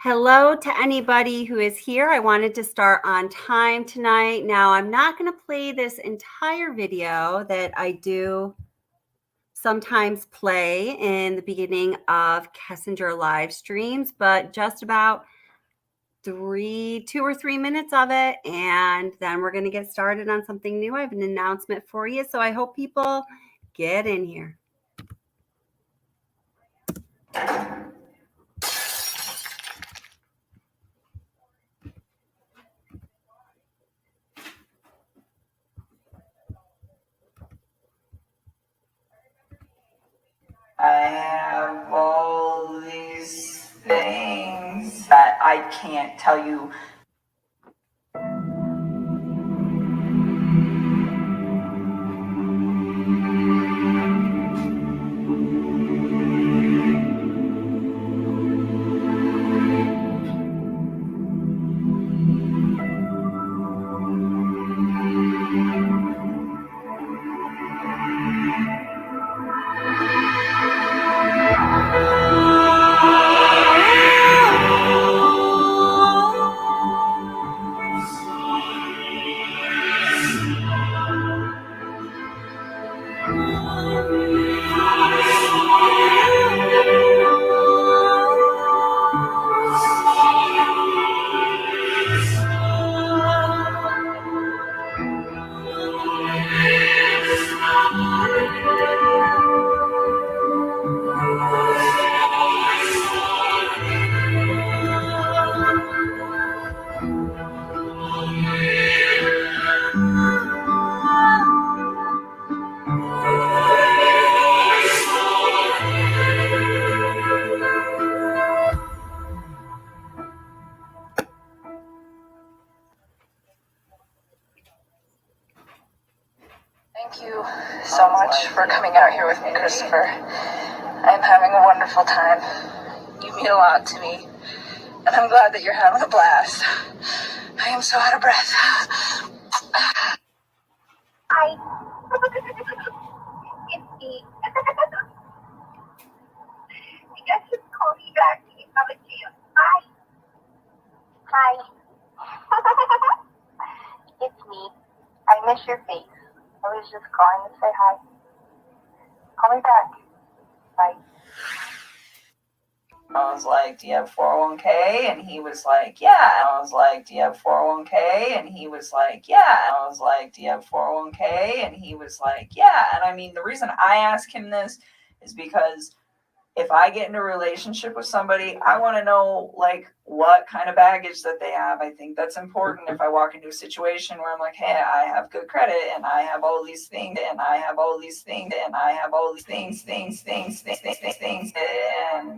Hello to anybody who is here. I wanted to start on time tonight. Now, I'm not going to play this entire video that I do sometimes play in the beginning of Kessinger live streams, but just about 2 or 3 minutes of it, and then we're going to get started on something new. I have an announcement for you, so I hope people get in here. I have all these things that I can't tell you. Thank you so much for coming out here with me, Christopher. I'm having a wonderful time. You mean a lot to me, and I'm glad that you're having a blast. I am so out of breath. Hi. It's me. You guys should call me back to have a chance. Hi. Hi. It's me. I miss your face. I was just calling to say hi. Call me back. Bye. I was like, do you have 401k? And he was like, yeah. And I was like, do you have 401k? And he was like, yeah. And I was like, do you have 401k? And he was like, yeah. And I mean, the reason I ask him this is because if I get into a relationship with somebody, I want to know like what kind of baggage that they have. I think that's important. If I walk into a situation where I'm like, hey, I have good credit and I have all these things and I have all these things and I have all these things and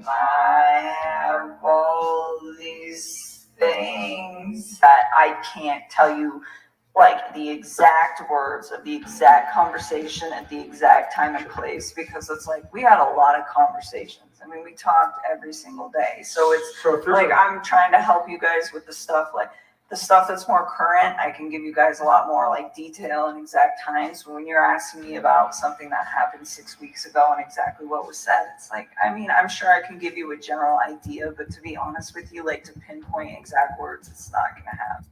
I have all these things that I can't tell you like the exact words of the exact conversation at the exact time and place, because it's like we had a lot of conversations. I mean, we talked every single day. So it's like I'm trying to help you guys with the stuff, like the stuff that's more current. I can give you guys a lot more like detail and exact times. When you're asking me about something that happened 6 weeks ago and exactly what was said, it's like, I mean, I'm sure I can give you a general idea, but to be honest with you, like to pinpoint exact words, it's not going to happen.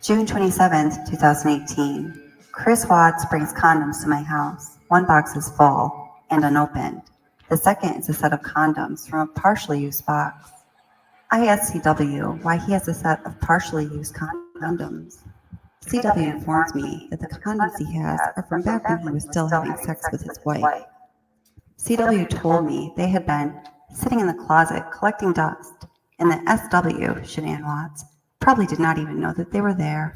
June 27th, 2018. Chris Watts brings condoms to my house. One box is full and unopened. The second is a set of condoms from a partially used box. I asked CW why he has a set of partially used condoms. CW informs me that the condoms he has are from back when he was still having sex with his wife. CW told me they had been sitting in the closet collecting dust, and that SW, Shanann Watts, probably did not even know that they were there.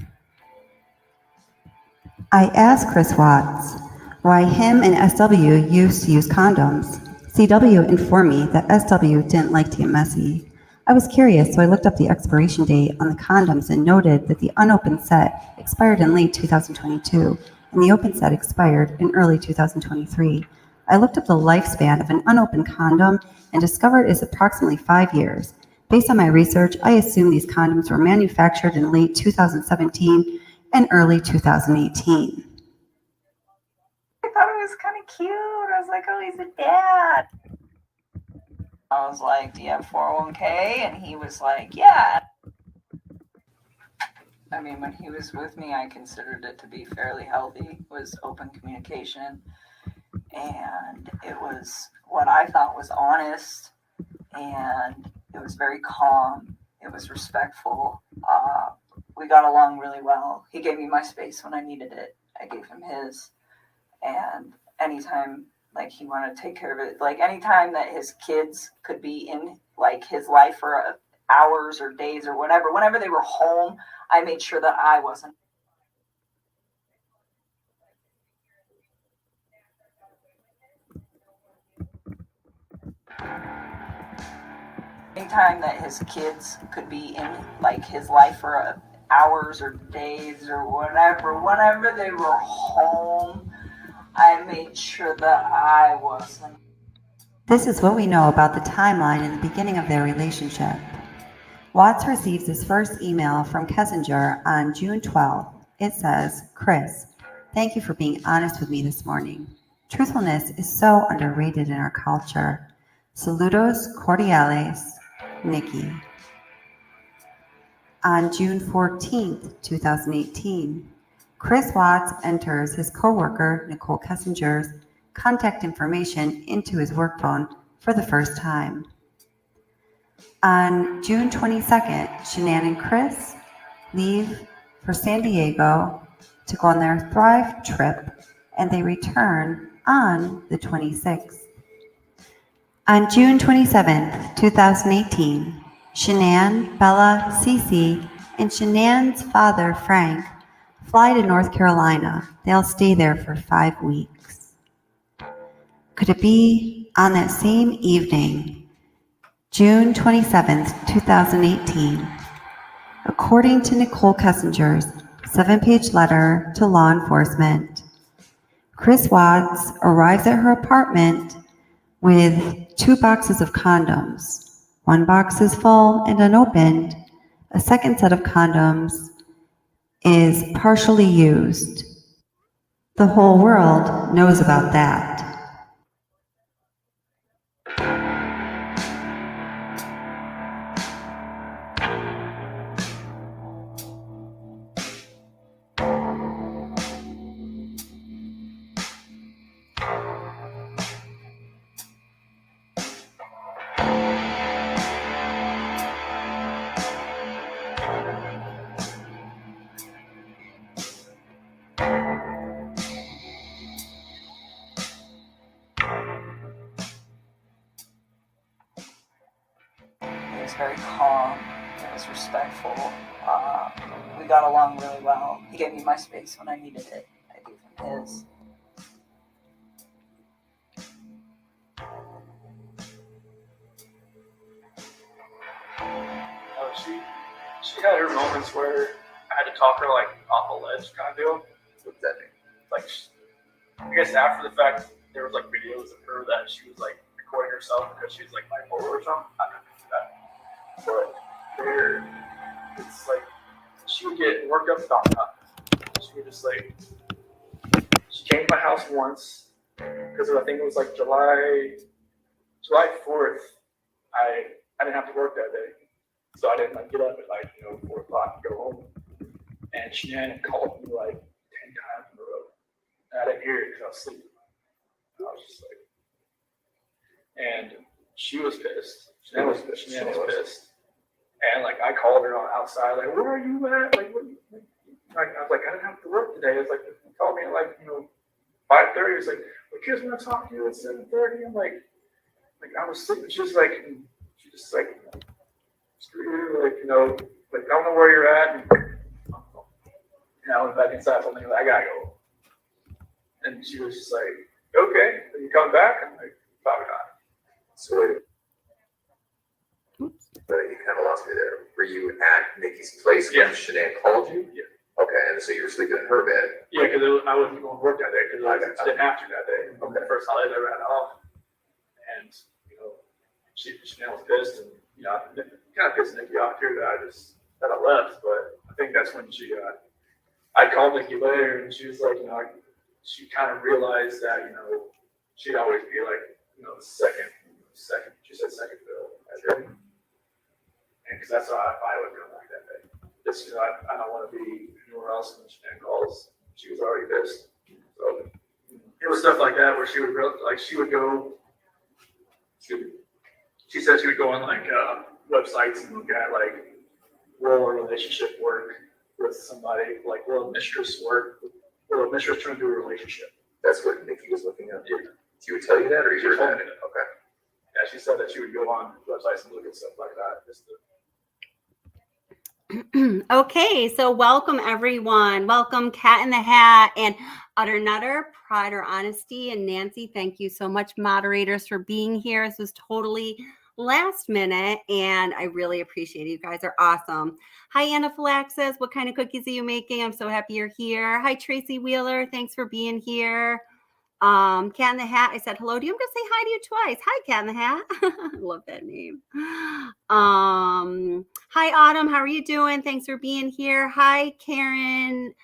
I asked Chris Watts why him and SW used to use condoms. CW informed me that SW didn't like to get messy. I was curious, so I looked up the expiration date on the condoms and noted that the unopened set expired in late 2022, and the open set expired in early 2023. I looked up the lifespan of an unopened condom and discovered it is approximately 5 years. Based on my research, I assume these condoms were manufactured in late 2017 and early 2018. I thought it was kind of cute. I was like, oh, he's a dad. I was like, do you have 401k? And he was like, yeah. I mean, when he was with me, I considered it to be fairly healthy. It was open communication. And it was what I thought was honest. And it was very calm. It was respectful. We got along really well. He gave me my space when I needed it. I gave him his. And anytime like he wanted to take care of it, like anytime that his kids could be in like his life for hours or days or whatever, whenever they were home, I made sure that I wasn't. Anytime that his kids could be in like his life for hours or days or whatever, whenever they were home, I made sure that I wasn't. This is what we know about the timeline in the beginning of their relationship. Watts receives his first email from Kessinger on June 12th. It says, "Chris, thank you for being honest with me this morning. Truthfulness is so underrated in our culture. Saludos cordiales, Nikki." On June 14th, 2018, Chris Watts enters his coworker Nichol Kessinger's contact information into his work phone for the first time. On June 22nd, Shanann and Chris leave for San Diego to go on their Thrive trip, and they return on the 26th. On June 27th, 2018, Shanann, Bella, Cece, and Shanann's father, Frank, fly to North Carolina. They'll stay there for 5 weeks. Could it be on that same evening, June 27th, 2018, according to Nichol Kessinger's 7-page letter to law enforcement, Chris Watts arrives at her apartment with 2 boxes of condoms. 1 box is full and unopened. A second set of condoms is partially used. The whole world knows about that. It was very calm. It was respectful. We got along really well. He gave me my space when I needed it. I gave him his. She had her moments where I had to talk her like off a ledge kind of deal. What's that mean? Like, I guess after the fact, there was like videos of her that she was like recording herself because she was like bipolar or something. I don't know that. But there, it's like she would get worked up about nothing. She would just like, she came to my house once because I think it was like July 4th. I didn't have to work that day. So I didn't like get up at like 4 o'clock and go home. And Shanann called me like 10 times in a row. And I didn't hear it because I was sleeping. I was just like, and she was pissed. Shanann was pissed. And like I called her on outside, like, where are you at? Like, what? Like I was like, I didn't have to work today. It's like he called me at like 5:30. It's like, the kids want to talk to you at 7:30. I'm like I was sleeping. She just like like, like, I don't know where you're at. And, I went back inside, told me, like, I gotta go. And she was just like, okay, are you coming back? I'm like, probably not. So wait. But you kind of lost me there. Were you at Nikki's place when Shanann called you? Yeah. Okay, and so you were sleeping in her bed. Yeah, because I wasn't going to work that day because I didn't have to that day. Okay. The first holiday I ever had off. And, Shanann was pissed and, kind of pissed Nikki off too that I left, but I think that's when she I called Nikki later, and she was like, she kind of realized that, she'd always be like, the second, she said second fiddle. And because that's how I would come like that day. Just, I don't want to be anywhere else when she calls. She was already pissed. So it was stuff like that where she would go, she said she would go on like websites and look at like, will a relationship work with somebody, like will a mistress work, will a mistress turn into a relationship? That's what Nikki was looking at. Yeah. She would tell you that, or you heard that? Okay. Yeah, she said that she would go on websites and look at stuff like that. Okay, so welcome everyone. Welcome Cat in the Hat and Utter Nutter, Pride or Honesty, and Nancy. Thank you so much, moderators, for being here. This was totally last minute, and I really appreciate it. You guys are awesome. Hi, Anaphylaxis. What kind of cookies are you making? I'm so happy you're here. Hi, Tracy Wheeler. Thanks for being here. Cat in the Hat, I said hello to you. I'm gonna say hi to you twice. Hi, Cat in the Hat. I love that name. Hi, Autumn. How are you doing? Thanks for being here. Hi, Karen.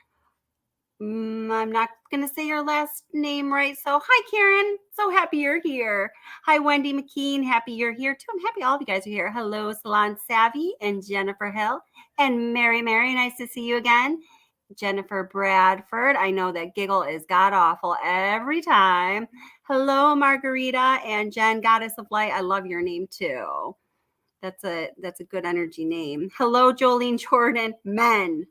I'm not gonna say your last name right. So hi, Karen. So happy you're here. Hi, Wendy McKean. Happy you're here too. I'm happy all of you guys are here. Hello, Salon Savvy and Jennifer Hill and Mary. Nice to see you again. Jennifer Bradford. I know that giggle is god awful every time. Hello, Margarita and Jen, Goddess of Light. I love your name too. That's a good energy name. Hello, Jolene Jordan. Men.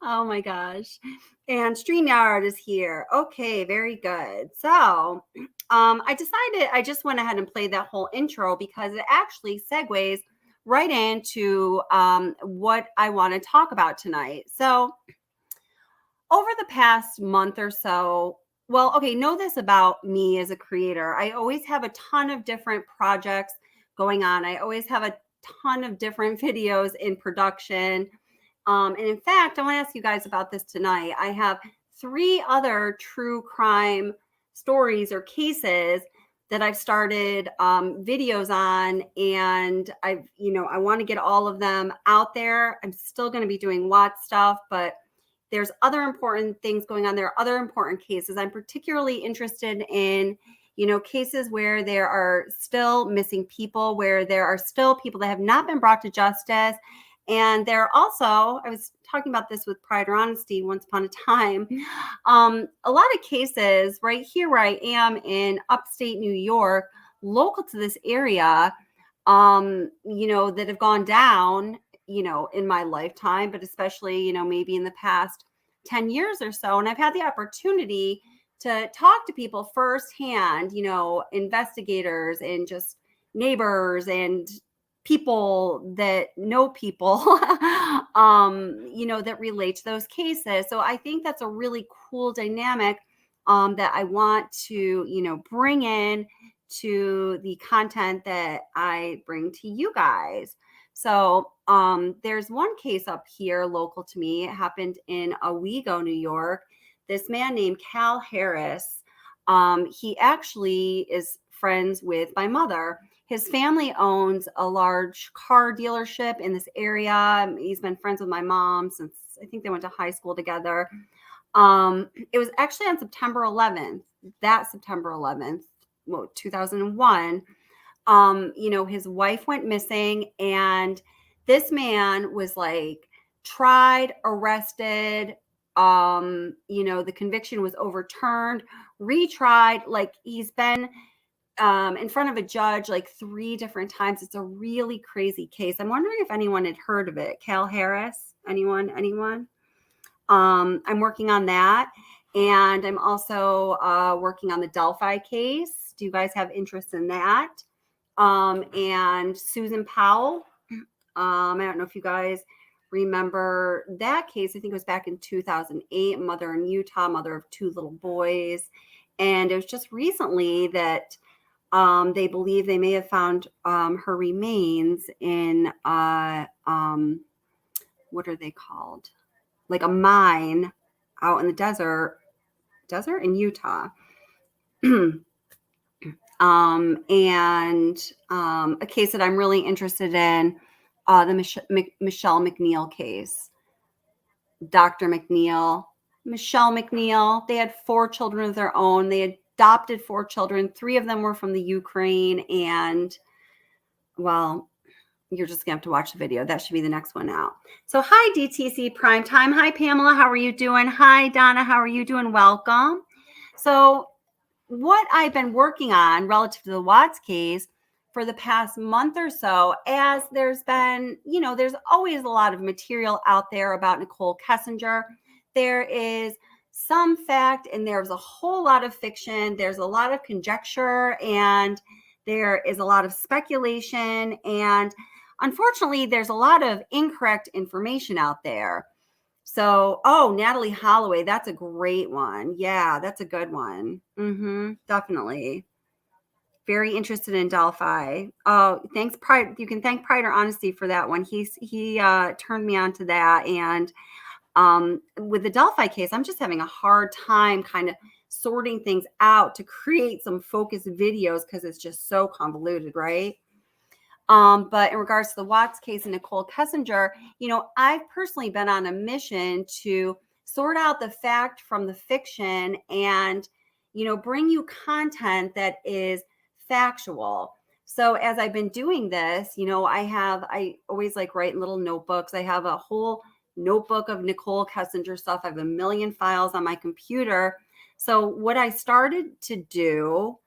Oh my gosh. And StreamYard is here. Okay, very good. So I decided I just went ahead and played that whole intro because it actually segues right into what I want to talk about tonight. So over the past month or so, well, okay, know this about me as a creator. I always have a ton of different projects going on. I always have a ton of different videos in production. And in fact, I want to ask you guys about this tonight. I have 3 other true crime stories or cases that I've started videos on, and I want to get all of them out there. I'm still going to be doing Watts stuff, but there's other important things going on. There are other important cases. I'm particularly interested in, cases where there are still missing people, where there are still people that have not been brought to justice. And there are also, I was talking about this with Pride or Honesty once upon a time, a lot of cases right here where I am in upstate New York, local to this area, that have gone down, in my lifetime, but especially, maybe in the past 10 years or so. And I've had the opportunity to talk to people firsthand, investigators and just neighbors and people that know people, that relate to those cases. So I think that's a really cool dynamic that I want to, bring in to the content that I bring to you guys. So there's one case up here local to me. It happened in Owego, New York. This man named Cal Harris, he actually is friends with my mother. His family owns a large car dealership in this area. He's been friends with my mom since I think they went to high school together. It was actually on September 11th, 2001. His wife went missing, and this man was like tried, arrested. The conviction was overturned, retried. Like he's been in front of a judge like 3 different times. It's a really crazy case. I'm wondering if anyone had heard of it. Cal Harris, anyone? I'm working on that. And I'm also working on the Delphi case. Do you guys have interest in that? And Susan Powell. I don't know if you guys remember that case. I think it was back in 2008, mother in Utah, mother of 2 little boys. And it was just recently that they believe they may have found her remains in, what are they called? Like a mine out in the desert in Utah. And a case that I'm really interested in, the Michelle McNeil case. Dr. McNeil, Michelle McNeil. They had 4 children of their own. They adopted 4 children. 3 of them were from the Ukraine. And, well, you're just going to have to watch the video. That should be the next one out. So hi, DTC Primetime. Hi, Pamela. How are you doing? Hi, Donna. How are you doing? Welcome. So what I've been working on relative to the Watts case for the past month or so, as there's been, there's always a lot of material out there about Nichol Kessinger. There is some fact and there's a whole lot of fiction. There's a lot of conjecture and there is a lot of speculation. And unfortunately, there's a lot of incorrect information out there. So, Natalie Holloway, that's a great one. Yeah, that's a good one. Definitely. Very interested in Delphi. Oh, thanks, Pride. You can thank Pride or Honesty for that one. He turned me on to that. And with the Delphi case, I'm just having a hard time kind of sorting things out to create some focused videos because it's just so convoluted, right? But in regards to the Watts case and Nichol Kessinger, I've personally been on a mission to sort out the fact from the fiction and, bring you content that is factual. So as I've been doing this, I always like write in little notebooks. I have a whole notebook of Nichol Kessinger stuff. I have a million files on my computer. So what I started to do,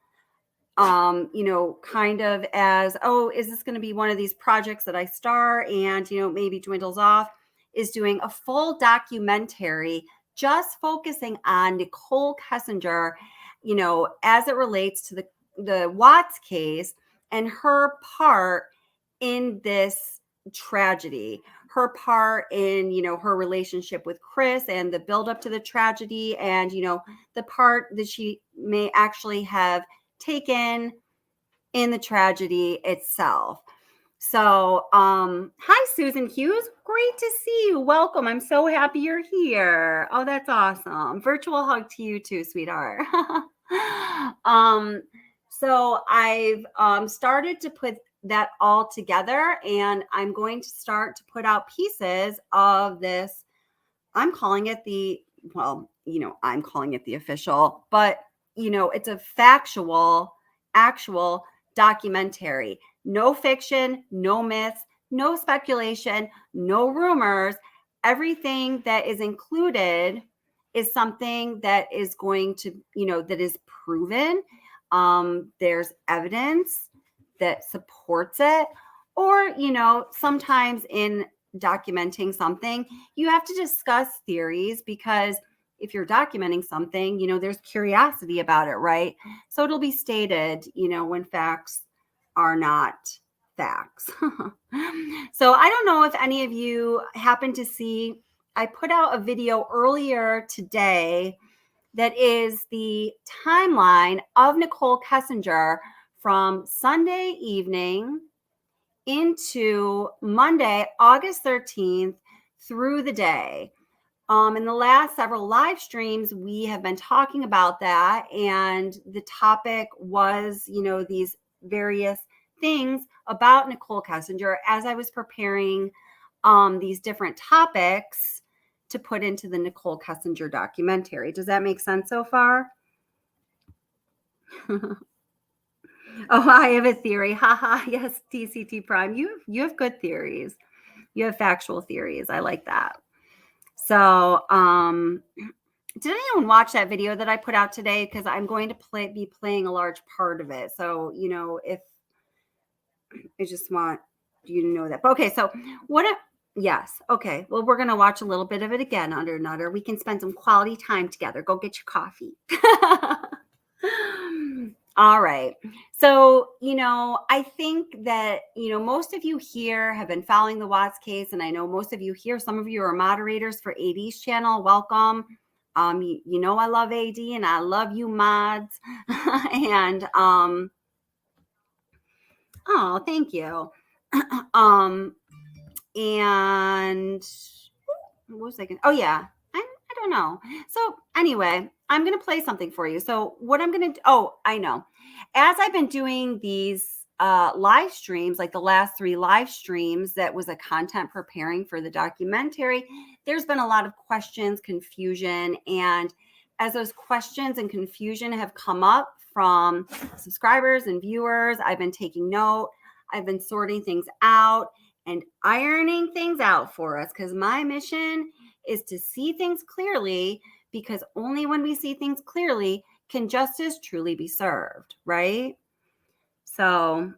kind of as, is this going to be one of these projects that I star and, maybe dwindles off, is doing a full documentary just focusing on Nichol Kessinger, as it relates to the Watts case and her part in this tragedy, her part in, her relationship with Chris and the buildup to the tragedy and, the part that she may actually have taken in the tragedy itself. So, hi, Susan Hughes. Great to see you. Welcome. I'm so happy you're here. Oh, that's awesome. Virtual hug to you too, sweetheart. So I've started to put that all together and I'm going to start to put out pieces of this. I'm calling it I'm calling it the official, but it's a actual documentary. No fiction, no myths, no speculation, no rumors. Everything that is included is something that is going to, that is proven. There's evidence that supports it. Or, sometimes in documenting something, you have to discuss theories because if you're documenting something, there's curiosity about it, right? So it'll be stated, when facts are not facts. So I don't know if any of you happen to see, I put out a video earlier today that is the timeline of Nichol Kessinger from Sunday evening into Monday, August 13th through the day. In the last several live streams, we have been talking about that. And the topic was, these various things about Nichol Kessinger as I was preparing these different topics to put into the Nichol Kessinger documentary. Does that make sense so far? Oh, I have a theory. Haha. Yes, TCT Prime. You have good theories. You have factual theories. I like that. So, did anyone watch that video that I put out today? Because I'm going to be playing a large part of it. So, if I just want you to know that. But okay, so yes. Okay. Well, we're going to watch a little bit of it again under Nutter. We can spend some quality time together. Go get your coffee. All right. So, I think that, most of you here have been following the Watts case. And I know most of you here, some of you are moderators for AD's channel. Welcome. I love AD and I love you mods. And, thank you. And what was I going to, I don't know. So anyway, I'm going to play something for you. So what I'm going to, I know. As I've been doing these live streams, like the last 3 live streams that was a content preparing for the documentary, there's been a lot of questions, confusion. And as those questions and confusion have come up from subscribers and viewers, I've been taking note. I've been sorting things out and ironing things out for us, because my mission is to see things clearly, because only when we see things clearly can justice truly be served, right? So,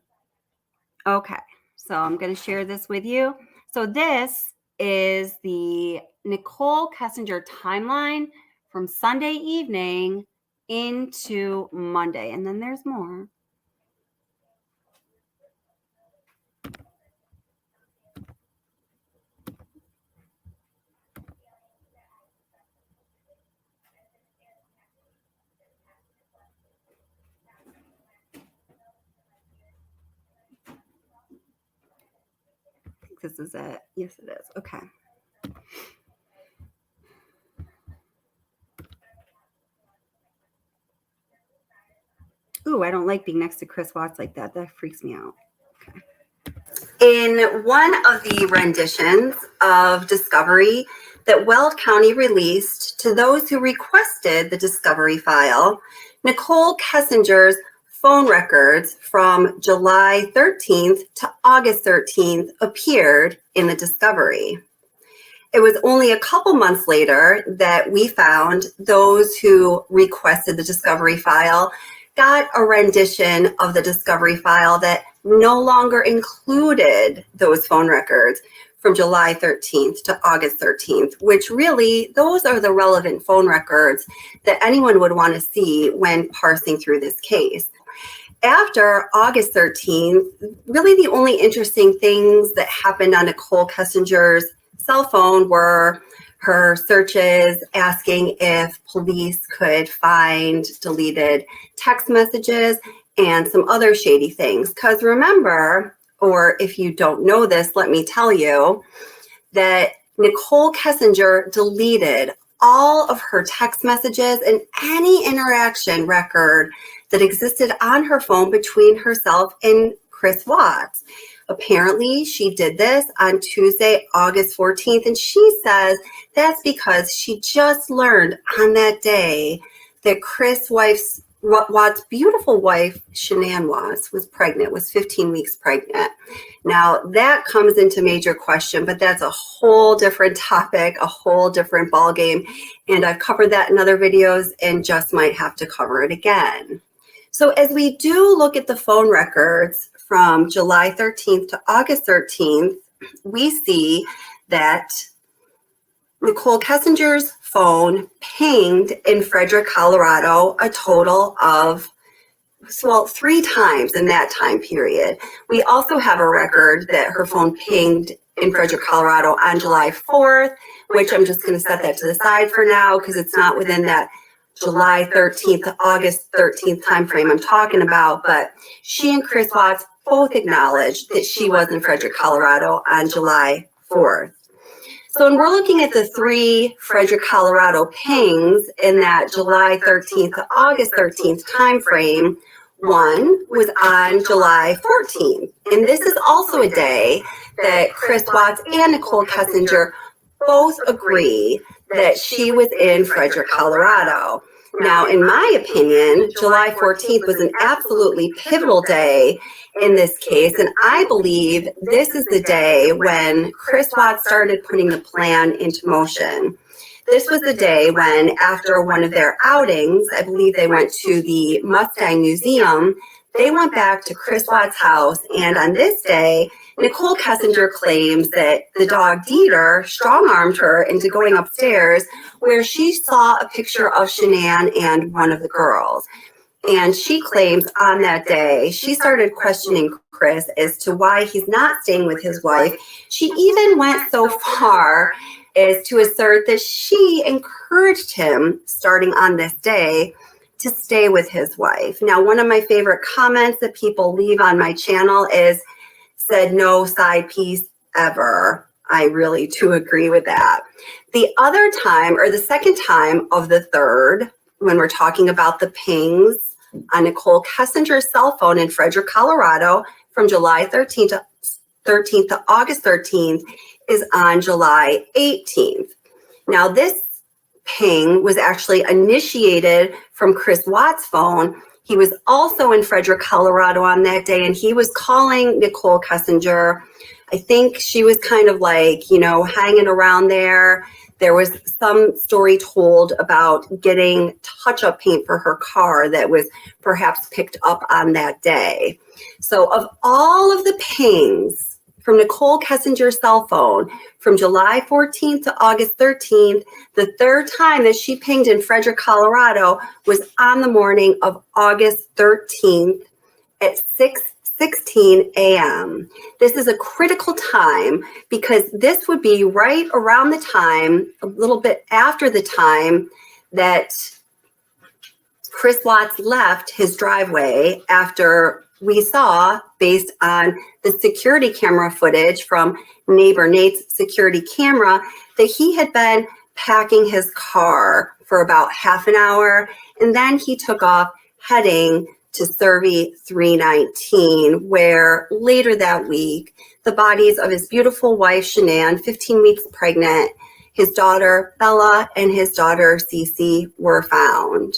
okay, so I'm going to share this with you. So this is the Nichol Kessinger timeline from Sunday evening into Monday. And then there's more. This is it. Yes, it is. Okay. Ooh, I don't like being next to Chris Watts like that. That freaks me out. Okay. In one of the renditions of Discovery that Weld County released to those who requested the Discovery file, Nichol Kessinger's phone records from July 13th to August 13th appeared in the Discovery. It was only a couple months later that we found those who requested the Discovery file got a rendition of the Discovery file that no longer included those phone records from July 13th to August 13th, which really, those are the relevant phone records that anyone would want to see when parsing through this case. After August 13th, really the only interesting things that happened on Nichol Kessinger's cell phone were her searches asking if police could find deleted text messages and some other shady things. Because remember, or if you don't know this, let me tell you, that Nichol Kessinger deleted all of her text messages and any interaction record that existed on her phone between herself and Chris Watts. Apparently, she did this on Tuesday, August 14th, and she says that's because she just learned on that day that Chris Watts' beautiful wife, Shanann Watts, was pregnant, was 15 weeks pregnant. Now, that comes into major question, but that's a whole different topic, a whole different ballgame, and I've covered that in other videos and just might have to cover it again. So as we do look at the phone records from July 13th to August 13th, we see that Nichol Kessinger's phone pinged in Frederick, Colorado, a total of, well, 3 times in that time period. We also have a record that her phone pinged in Frederick, Colorado on July 4th, which I'm just going to set that to the side for now because it's not within that July 13th to August 13th timeframe I'm talking about, but she and Chris Watts both acknowledged that she was in Frederick, Colorado on July 4th. So when we're looking at the 3 Frederick, Colorado pings in that July 13th to August 13th timeframe, one was on July 14th. And this is also a day that Chris Watts and Nichol Kessinger both agree that she was in Frederick, Colorado. Now, in my opinion, July 14th was an absolutely pivotal day in this case, and I believe this is the day when Chris Watts started putting the plan into motion. This was the day when, after one of their outings, I believe they went to the Mustang Museum, they went back to Chris Watts' house, and on this day, Nichol Kessinger claims that the dog Dieter strong-armed her into going upstairs where she saw a picture of Shanann and one of the girls. And she claims on that day, she started questioning Chris as to why he's not staying with his wife. She even went so far as to assert that she encouraged him, starting on this day, to stay with his wife. Now, one of my favorite comments that people leave on my channel is, said no side piece ever. I really do agree with that. The other time, or the second time of the third, when we're talking about the pings on Nichol Kessinger's cell phone in Frederick, Colorado from July 13th to August 13th is on July 18th. Now, this ping was actually initiated from Chris Watts' phone. He was also in Frederick, Colorado on that day, and he was calling Nichol Kessinger. I think she was kind of like, you know, hanging around there. There was some story told about getting touch-up paint for her car that was perhaps picked up on that day. So of all of the pings from Nichol Kessinger's cell phone from July 14th to August 13th, the third time that she pinged in Frederick, Colorado was on the morning of August 13th at 6:16 a.m. This is a critical time because this would be right around the time, a little bit after the time that Chris Watts left his driveway after we saw, based on the security camera footage from neighbor Nate's security camera, that he had been packing his car for about half an hour, and then he took off heading to Survey 319, where later that week, the bodies of his beautiful wife, Shanann, 15 weeks pregnant, his daughter, Bella, and his daughter, Cece, were found.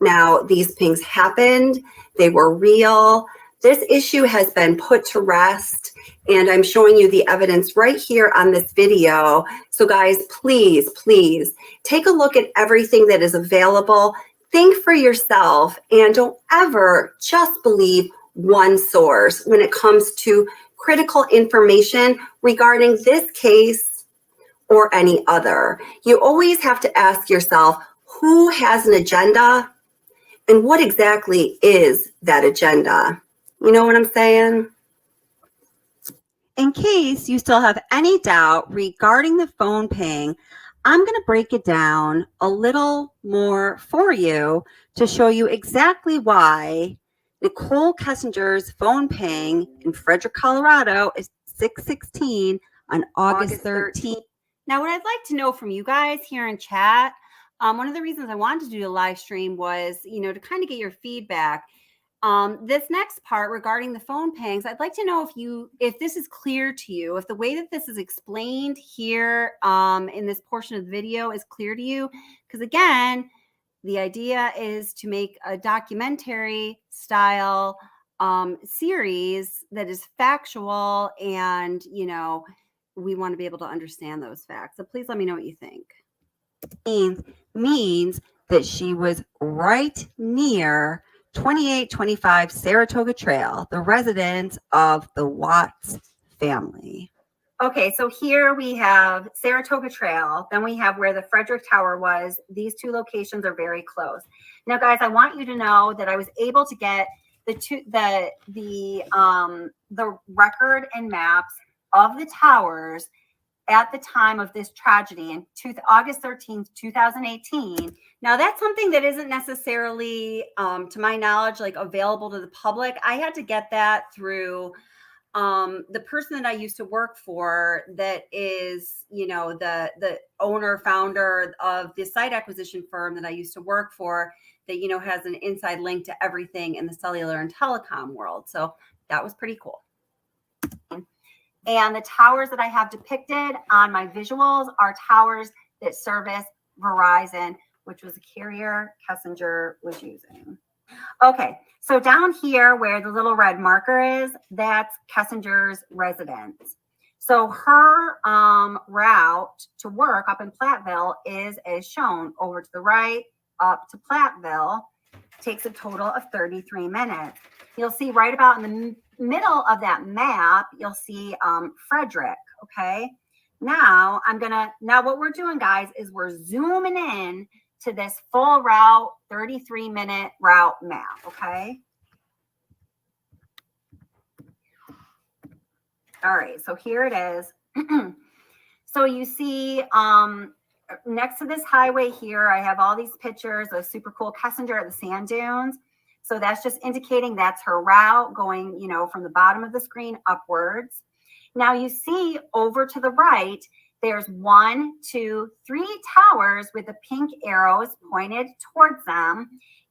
Now, these pings happened. They were real. This issue has been put to rest, and I'm showing you the evidence right here on this video. So guys, please, please take a look at everything that is available. Think for yourself, and don't ever just believe one source when it comes to critical information regarding this case or any other. You always have to ask yourself, who has an agenda? And what exactly is that agenda? You know what I'm saying? In case you still have any doubt regarding the phone ping, I'm going to break it down a little more for you to show you exactly why Nichol Kessinger's phone ping in Frederick, Colorado is 6:16 on August 13th. Now, what I'd like to know from you guys here in chat, one of the reasons I wanted to do a live stream was, you know, to kind of get your feedback. This next part regarding the phone pings, I'd like to know if this is clear to you, if the way that this is explained here in this portion of the video is clear to you. Because again, the idea is to make a documentary style series that is factual, and, you know, we want to be able to understand those facts. So please let me know what you think. Means that she was right near 2825 Saratoga Trail, the residence of the Watts family. Okay, so here we have Saratoga Trail, then we have where the Frederick Tower was. These two locations are very close. Now, guys, I want you to know that I was able to get the record and maps of the towers at the time of this tragedy in August 13th, 2018. Now, that's something that isn't necessarily, to my knowledge, like available to the public. I had to get that through the person that I used to work for, that is, you know, the owner, founder of the site acquisition firm that I used to work for, that, you know, has an inside link to everything in the cellular and telecom world. So that was pretty cool. And the towers that I have depicted on my visuals are towers that service Verizon, which was a carrier Kessinger was using. Okay, so down here where the little red marker is, that's Kessinger's residence. So her route to work up in Platteville is as shown. Over to the right, up to Platteville, takes a total of 33 minutes. You'll see right about in the middle of that map, you'll see Frederick, okay? Now, what we're doing, guys, is we're zooming in to this full route, 33-minute route map, okay? All right, so here it is. So you see next to this highway here, I have all these pictures of super cool Kessinger at the sand dunes. So that's just indicating that's her route going, you know, from the bottom of the screen upwards. Now you see over to the right, there's 1, 2, 3 towers with the pink arrows pointed towards them.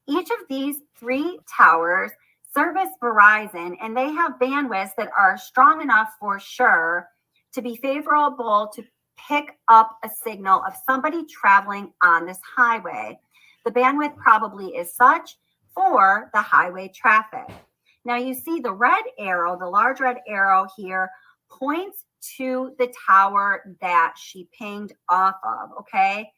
each of these 3 towers service Verizon, and they have bandwidths that are strong enough for sure to be favorable to pick up a signal of somebody traveling on this highway. The bandwidth probably is such for the highway traffic. Now you see the red arrow, the large red arrow here points to the tower that she pinged off of, okay?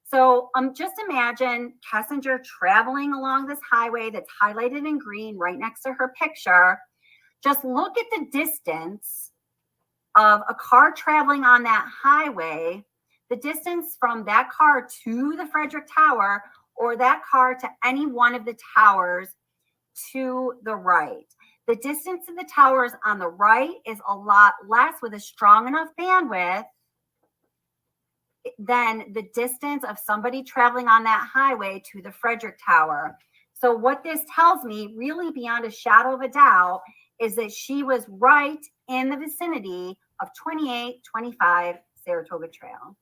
So just imagine Kessinger traveling along this highway that's highlighted in green right next to her picture. Just look at the distance of a car traveling on that highway, the distance from that car to the Frederick Tower or that car to any one of the towers to the right. The distance to the towers on the right is a lot less with a strong enough bandwidth than the distance of somebody traveling on that highway to the Frederick Tower. So what this tells me, really beyond a shadow of a doubt, is that she was right in the vicinity of 2825 Saratoga Trail.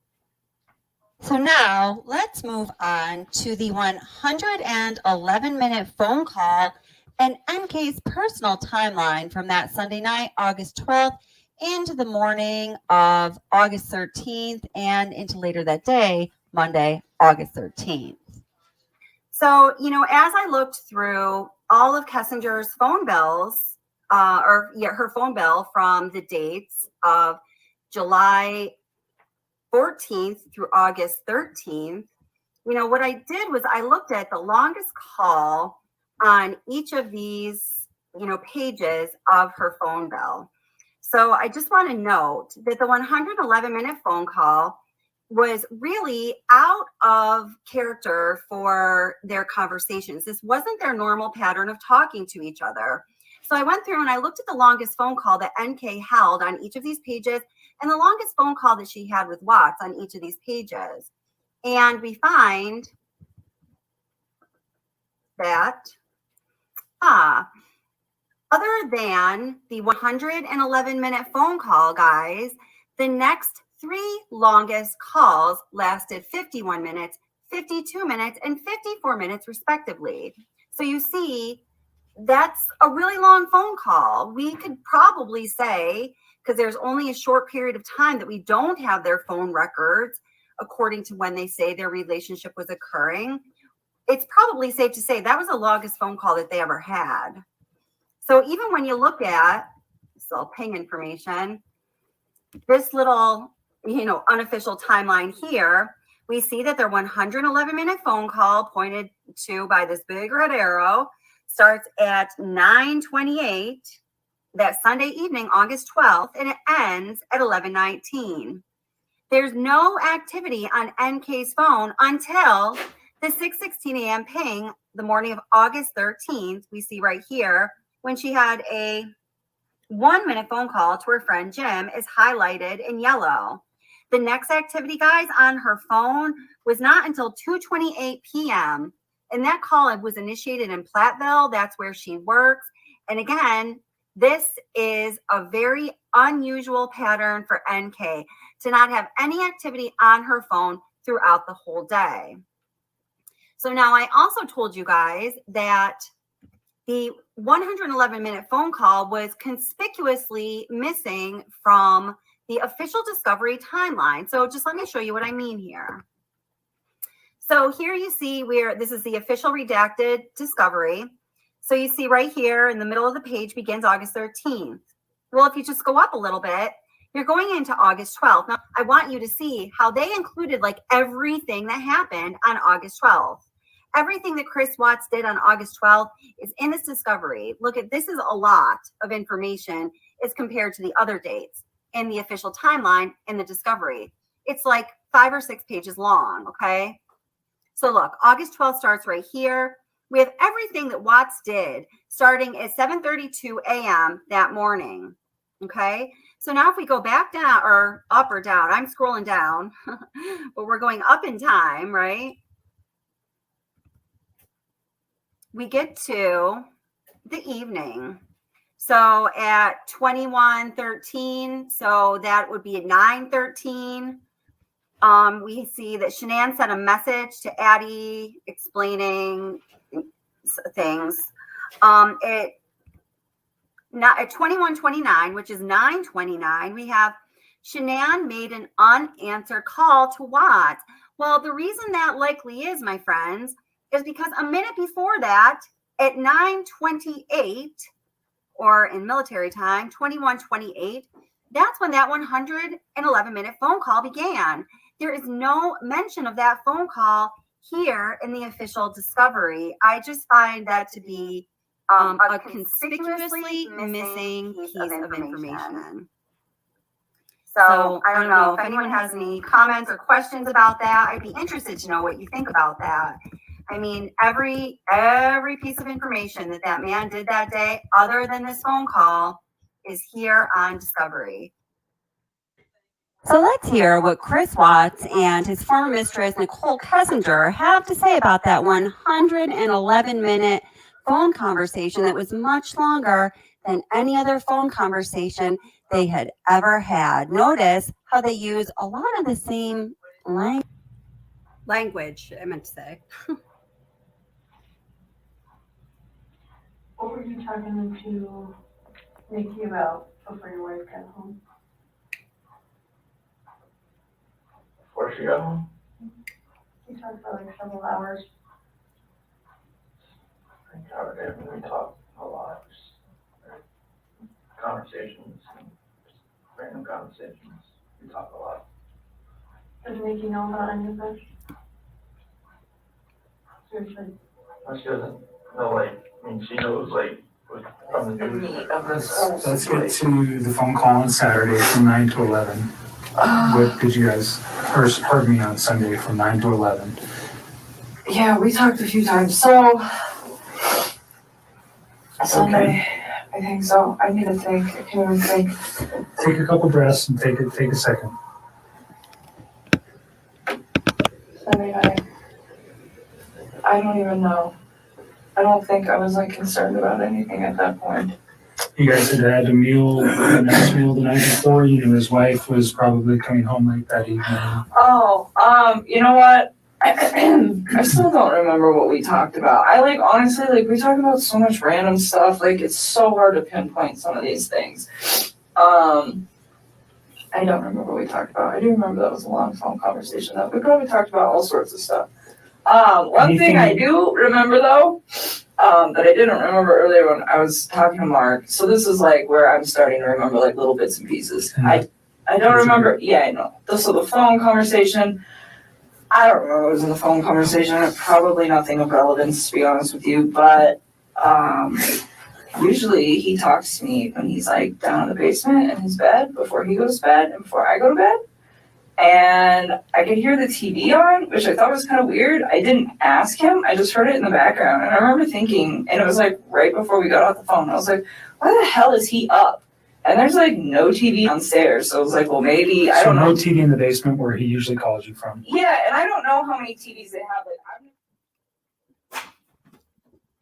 So now let's move on to the 111-minute phone call and NK's personal timeline from that Sunday night, August 12th, into the morning of August 13th and into later that day, Monday, August 13th. So, as I looked through all of Kessinger's phone bills, her phone bill from the dates of July 14th through August 13th, what I did was I looked at the longest call on each of these, pages of her phone bill. So I just want to note that the 111-minute phone call was really out of character for their conversations. This wasn't their normal pattern of talking to each other. So I went through and I looked at the longest phone call that NK held on each of these pages and the longest phone call that she had with Watts on each of these pages. And we find that, other than the 111-minute phone call, guys, the next 3 longest calls lasted 51 minutes, 52 minutes, and 54 minutes, respectively. So you see, that's a really long phone call. We could probably say, because there's only a short period of time that we don't have their phone records, according to when they say their relationship was occurring, it's probably safe to say that was the longest phone call that they ever had. So even when you look at this little ping information, this little, unofficial timeline here, we see that their 111-minute phone call pointed to by this big red arrow starts at 9:28 that Sunday evening, August 12th, and it ends at 11:19. There's no activity on NK's phone until the 6:16 a.m. ping the morning of August 13th, we see right here, when she had a 1-minute phone call to her friend Jim, is highlighted in yellow. The next activity, guys, on her phone was not until 2:28 p.m. And that call was initiated in Platteville. That's where she works. And again, this is a very unusual pattern for NK to not have any activity on her phone throughout the whole day. So now I also told you guys that the 111-minute phone call was conspicuously missing from the official discovery timeline. So just let me show you what I mean here. So here you see where this is the official redacted discovery. So you see right here in the middle of the page begins August 13th. Well, if you just go up a little bit, you're going into August 12th. Now, I want you to see how they included like everything that happened on August 12th. Everything that Chris Watts did on August 12th is in this discovery. Look at this is a lot of information as compared to the other dates in the official timeline in the discovery. It's like 5 or 6 pages long, okay? So look, August 12th starts right here. We have everything that Watts did starting at 7:32 a.m. that morning, okay? So now if we go back down or up or down, I'm scrolling down, but we're going up in time, right? We get to the evening. So at 21:13, so that would be at 9:13. We see that Shanann sent a message to Addie explaining things. At 21:29, which is 9:29, we have Shanann made an unanswered call to Watts. Well, the reason that likely is, my friends, is because a minute before that, at 9:28, or in military time, 21:28, that's when that 111-minute phone call began. There is no mention of that phone call here in the official discovery. I just find that to be a conspicuously missing piece of information. So I don't know if anyone has any comments or questions about that. I'd be interested to know what you think about that. I mean, every piece of information that man did that day, other than this phone call, is here on Discovery. So let's hear what Chris Watts and his former mistress, Nichol Kessinger, have to say about that 111-minute phone conversation that was much longer than any other phone conversation they had ever had. Notice how they use a lot of the same language, I meant to say. What were you talking to Nikki about before your wife got home? Before she got home? You talked for like several hours. I covered it, and we talked a lot. Conversations, and just random conversations. We talk a lot. Does Nikki know about any of this? Seriously. No, she doesn't know, like, I mean, she knows, like, from the news. Let's get to the phone call on Saturday from 9 to 11. What did you guys first heard me on Sunday from 9 to 11? Yeah, we talked a few times. So, Sunday, I think so. I need to think. I can't even think. Take a couple breaths and take a second. Sunday night. I don't even know. I don't think I was like concerned about anything at that point. You guys had had a nice meal the night before. You knew his wife was probably coming home late that evening. Oh, you know what? I still don't remember what we talked about. Honestly, we talk about so much random stuff. It's so hard to pinpoint some of these things. I don't remember what we talked about. I do remember that was a long phone conversation though. We probably talked about all sorts of stuff. One thing I do remember though, that I didn't remember earlier when I was talking to Mark. So this is where I'm starting to remember little bits and pieces. I don't remember. Yeah, I know. So the phone conversation, I don't remember what was in the phone conversation. Probably nothing of relevance, to be honest with you. But usually he talks to me when he's down in the basement in his bed before he goes to bed and before I go to bed. And I could hear the TV on, which I thought was kind of weird. I didn't ask him. I just heard it in the background. And I remember thinking, and it was right before we got off the phone. I was like, why the hell is he up? And there's no TV downstairs. So I was well, maybe, I don't know. So no TV in the basement where he usually calls you from? Yeah, and I don't know how many TVs they have.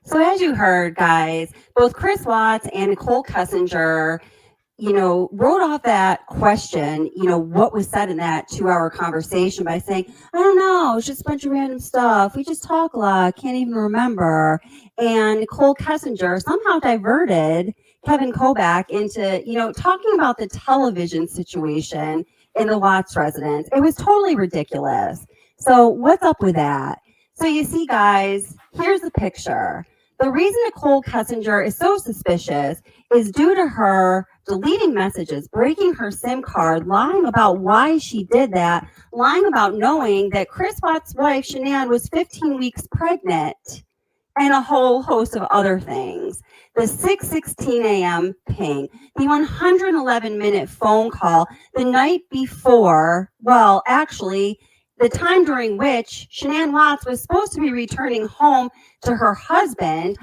So as you heard, guys, both Chris Watts and Nichol Kessinger, wrote off that question, what was said in that 2-hour conversation by saying, I don't know, it's just a bunch of random stuff. We just talk a lot, can't even remember. And Nichol Kessinger somehow diverted Kevin Kobach into, talking about the television situation in the Watts residence. It was totally ridiculous. So what's up with that? So you see, guys, here's the picture. The reason Nichol Kessinger is so suspicious is due to her deleting messages, breaking her SIM card, lying about why she did that, lying about knowing that Chris Watts' wife, Shanann, was 15 weeks pregnant, and a whole host of other things. The 6:16 a.m. ping, the 111-minute phone call the night before, well, actually, the time during which Shanann Watts was supposed to be returning home to her husband,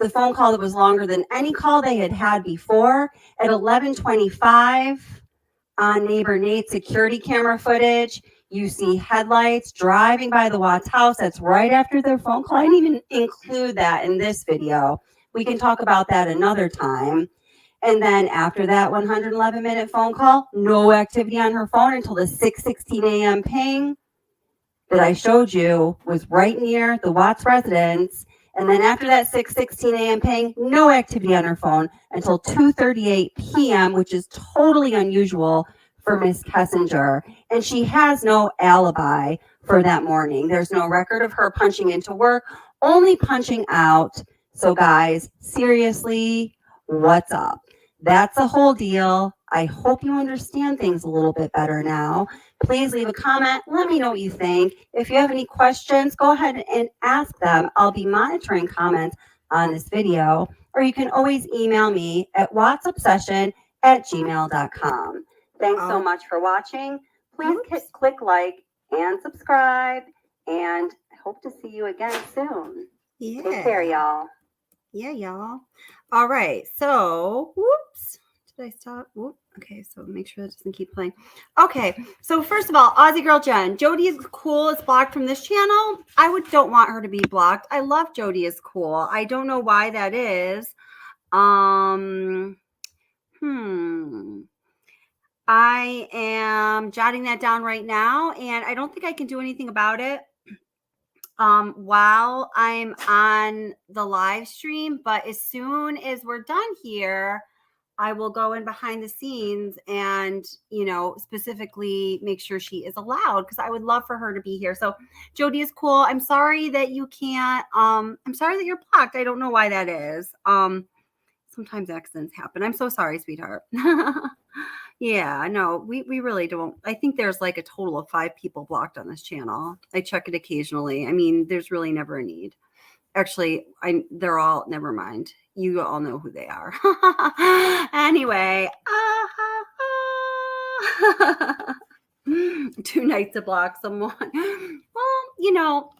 the phone call that was longer than any call they had had before, at 11:25 on neighbor Nate's security camera footage. You see headlights driving by the Watts house. That's right after their phone call. I didn't even include that in this video. We can talk about that another time. And then after that 111-minute phone call, no activity on her phone until the 6:16 a.m. ping that I showed you was right near the Watts residence And then after that 6:16 a.m. ping, no activity on her phone until 2:38 p.m., which is totally unusual for Miss Kessinger. And she has no alibi for that morning. There's no record of her punching into work, only punching out. So guys, seriously, what's up? That's the whole deal. I hope you understand things a little bit better now. Please leave a comment. Let me know what you think. If you have any questions, go ahead and ask them. I'll be monitoring comments on this video, or you can always email me at whatsobsession@gmail.com. Thanks so much for watching. Please click like and subscribe, and I hope to see you again soon. Yeah. Take care, y'all. Yeah, y'all. All right. So, whoops. Did I stop? Whoop. Okay, so make sure that doesn't keep playing. Okay, so first of all, Aussie Girl Jen. Jody is cool is blocked from this channel. Don't want her to be blocked. I love Jody is cool. I don't know why that is. I am jotting that down right now, and I don't think I can do anything about it while I'm on the live stream. But as soon as we're done here, I will go in behind the scenes and, specifically make sure she is allowed, because I would love for her to be here. So Jody is cool. I'm sorry that you can't. I'm sorry that you're blocked. I don't know why that is. Sometimes accidents happen. I'm so sorry, sweetheart. Yeah, no, we really don't. I think there's like a total of 5 people blocked on this channel. I check it occasionally. I mean, there's really never a need. Actually, they're all, never mind. You all know who they are. Anyway, 2 nights to block someone. Well,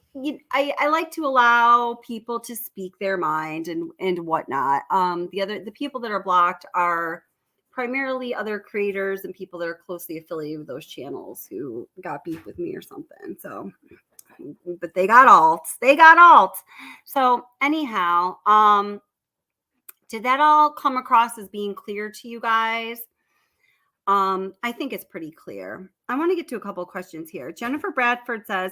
I like to allow people to speak their mind and whatnot. The people that are blocked are primarily other creators and people that are closely affiliated with those channels who got beef with me or something. So, but they got alts. So anyhow, did that all come across as being clear to you guys? I think it's pretty clear. I want to get to a couple of questions here. Jennifer Bradford says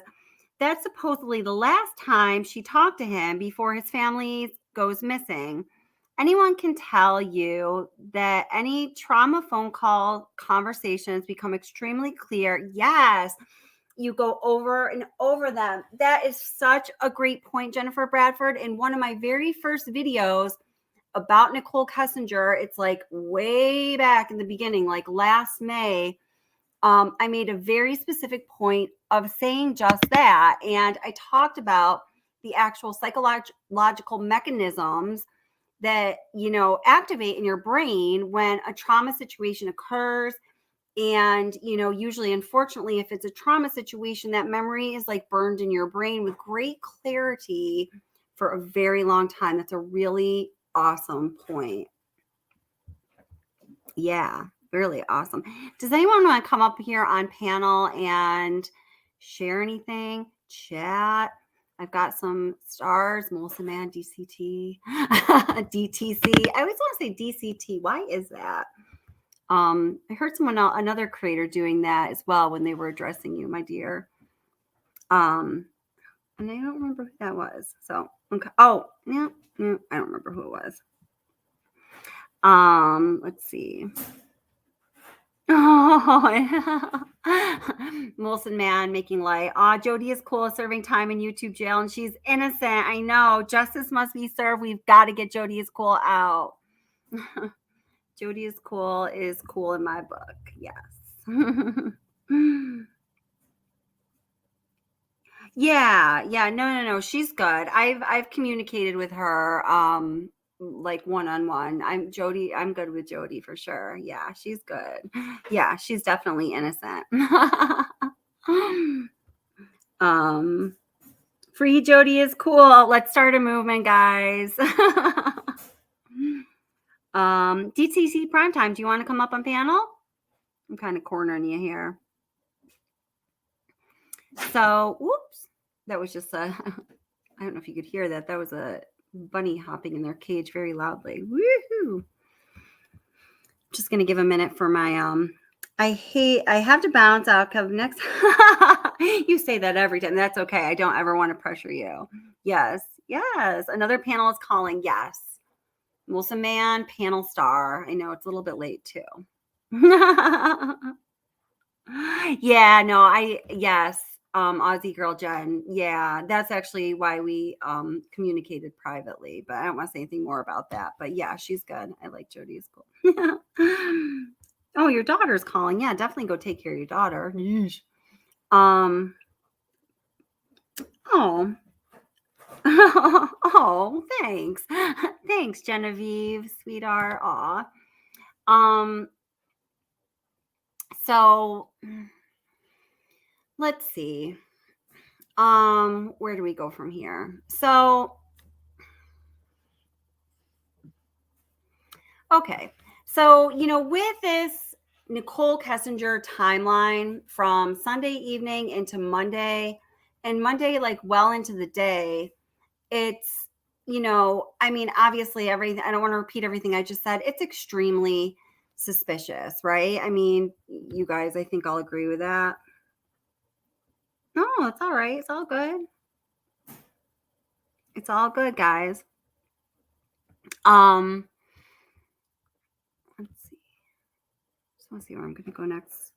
that's supposedly the last time she talked to him before his family goes missing. Anyone can tell you that any trauma phone call conversations become extremely clear. Yes, you go over and over them. That is such a great point, Jennifer Bradford. In one of my very first videos about Nichol Kessinger, it's like way back in the beginning, like last May, I made a very specific point of saying just that. And I talked about the actual psychological mechanisms that, activate in your brain when a trauma situation occurs. And, usually, unfortunately, if it's a trauma situation, that memory is like burned in your brain with great clarity for a very long time. That's a really awesome point. Yeah, really awesome. Does anyone want to come up here on panel and share anything? Chat. I've got some stars, Melissa Man, DCT, DTC. I always want to say DCT. Why is that? I heard another creator doing that as well when they were addressing you, my dear. And I don't remember who that was. So, okay. Oh, yeah, I don't remember who it was. Let's see. Oh, Molson Man making light. Jody is cool, serving time in YouTube jail, and she's innocent. I know. Justice must be served. We've got to get Jody is cool out. Jody is cool in my book. Yes. Yeah. No. She's good. I've communicated with her like one-on-one. I'm good with Jody for sure. Yeah, she's good. Yeah, she's definitely innocent. Free Jody is cool. Let's start a movement, guys. DTC Primetime, do you want to come up on panel? I'm kind of cornering you here. So, whoops. That was just I don't know if you could hear that. That was a bunny hopping in their cage very loudly. Woohoo! Just going to give a minute for my I have to bounce out of next. You say that every time. That's okay. I don't ever want to pressure you. Yes. Yes. Another panel is calling. Yes. Melissa Mann, panel star. I know it's a little bit late too. Yeah, no, yes. Aussie girl Jen. Yeah, that's actually why we communicated privately, but I don't want to say anything more about that. But yeah, she's good. I like Jody. Is cool. Oh, your daughter's calling. Yeah, definitely go take care of your daughter. Yeesh. Oh. Oh, thanks. Thanks, Genevieve, sweetheart. Aw. So let's see. Where do we go from here? So, okay. So, with this Nichol Kessinger timeline from Sunday evening into Monday, and Monday, like well into the day, it's, I mean, obviously everything, I don't want to repeat everything I just said. It's extremely suspicious, right? I mean, you guys, I think I'll agree with that. No, it's all right. It's all good. It's all good, guys. Let's see. Just want to see where I'm going to go next.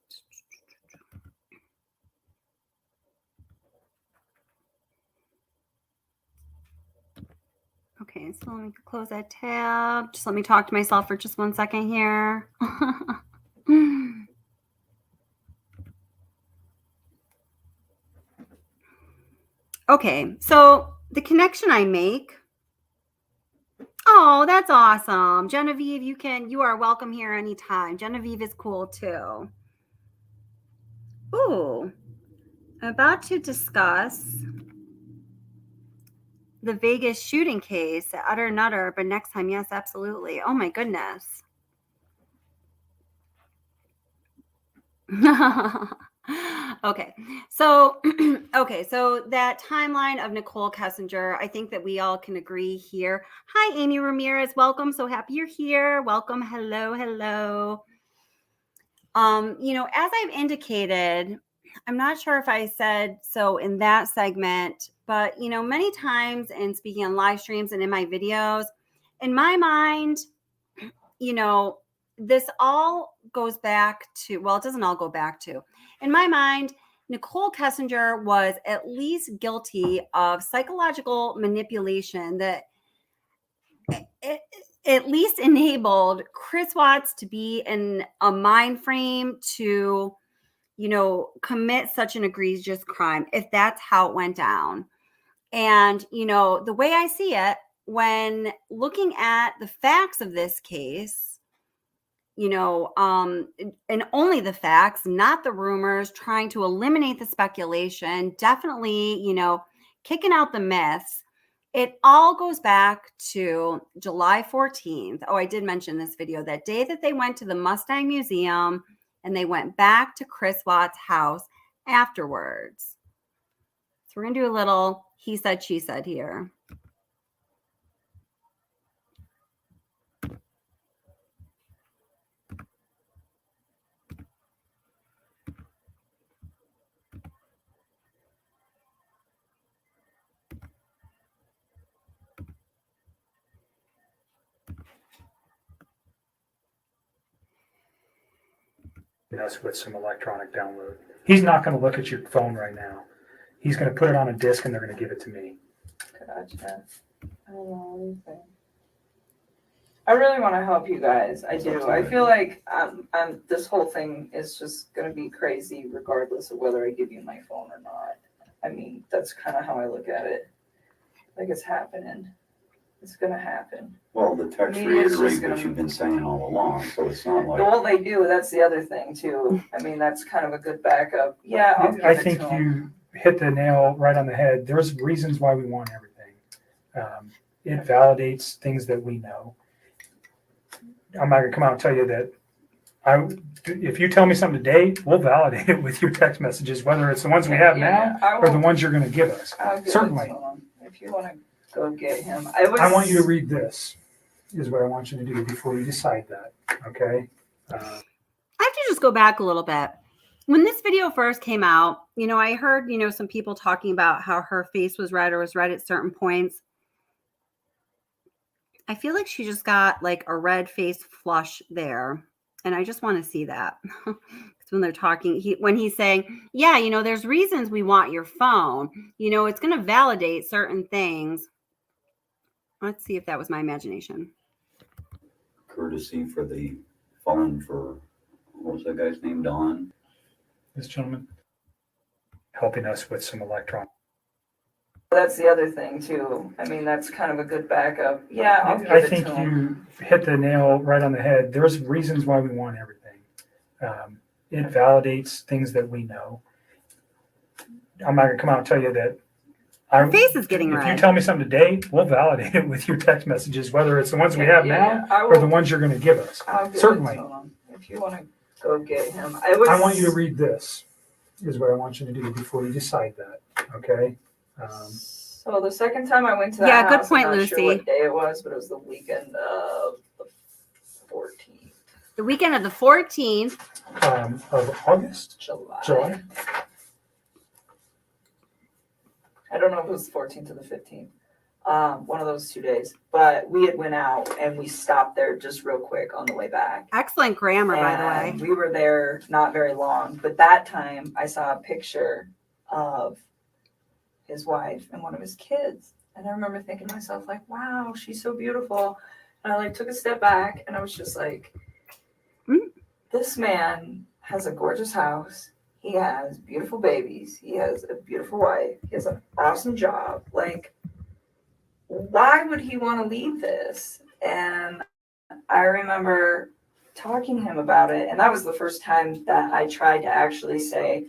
Okay, so let me close that tab. Just let me talk to myself for just 1 second here. Okay, so the connection I make. Oh, that's awesome. Genevieve, you are welcome here anytime. Genevieve is cool too. Ooh, I'm about to discuss the Vegas shooting case at Utter Nutter, but next time, yes, absolutely. Oh my goodness. Okay. So that timeline of Nichol Kessinger, I think that we all can agree here. Hi, Amy Ramirez. Welcome. So happy you're here. Welcome. Hello. As I've indicated, I'm not sure if I said so in that segment, but many times in speaking on live streams and in my videos, in my mind, this all goes back to, well, it doesn't all go back to, in my mind, Nichol Kessinger was at least guilty of psychological manipulation that it at least enabled Chris Watts to be in a mind frame to, commit such an egregious crime, if that's how it went down. And, the way I see it, when looking at the facts of this case, and only the facts, not the rumors, trying to eliminate the speculation, definitely, kicking out the myths. It all goes back to July 14th. Oh, I did mention this video, that day that they went to the Mustang Museum and they went back to Chris Watts' house afterwards. So we're going to do a little he said, she said here. Us with some electronic download. He's not going to look at your phone right now. He's going to put it on a disc and they're going to give it to me. Gotcha. I don't know anything. I really want to help you guys. I do. I feel like this whole thing is just going to be crazy regardless of whether I give you my phone or not. I mean, that's kind of how I look at it. Like, it's happening. It's going to happen. Well, the text reiterates what you've been saying all along, so it's not like... Well, they do. That's the other thing, too. I mean, that's kind of a good backup. Yeah, I'll give I it think to you hit the nail right on the head. There's reasons why we want everything. It validates things that we know. I'm not going to come out and tell you that if you tell me something today, we'll validate it with your text messages, whether it's the ones we have now or the ones you're going to give us. Certainly. If you want to go get him. I want you to read this, is what I want you to do before you decide that, okay? I have to just go back a little bit. When this video first came out, I heard, some people talking about how her face was red or was red at certain points. I feel like she just got like a red face flush there. And I just want to see that. Because when they're talking, when he's saying, yeah, there's reasons we want your phone, it's going to validate certain things. Let's see if that was my imagination. Courtesy for the phone for, what was that guy's name, Don? This gentleman helping us with some electronic. That's the other thing too. I mean, that's kind of a good backup. Yeah, I'll give I it think to him. you hit the nail right on the head. There's reasons why we want everything. It validates things that we know. I'm not gonna come out and tell you that. Her face is getting if red. you tell me something today, we'll validate it with your text messages, whether it's the ones we have now or the ones you're going to give us. I'll give Certainly. it to him. If you want to go get him, I want you to read this. Is what I want you to do before you decide that. Okay. So the second time I went to that Yeah, good house, point, I'm not sure Lucy. what day it was, but it was the weekend of the 14th. The weekend of the 14th. Of August? July. I don't know if it was the 14th or the 15th. One of those 2 days. But we had went out and we stopped there just real quick on the way back. Excellent grammar, by the way. We were there not very long, but that time I saw a picture of his wife and one of his kids. And I remember thinking to myself, like, wow, she's so beautiful. And I took a step back and I was just like, this man has a gorgeous house. He has beautiful babies. He has a beautiful wife. He has an awesome job. Like, why would he want to leave this? And I remember talking to him about it. And that was the first time that I tried to actually say,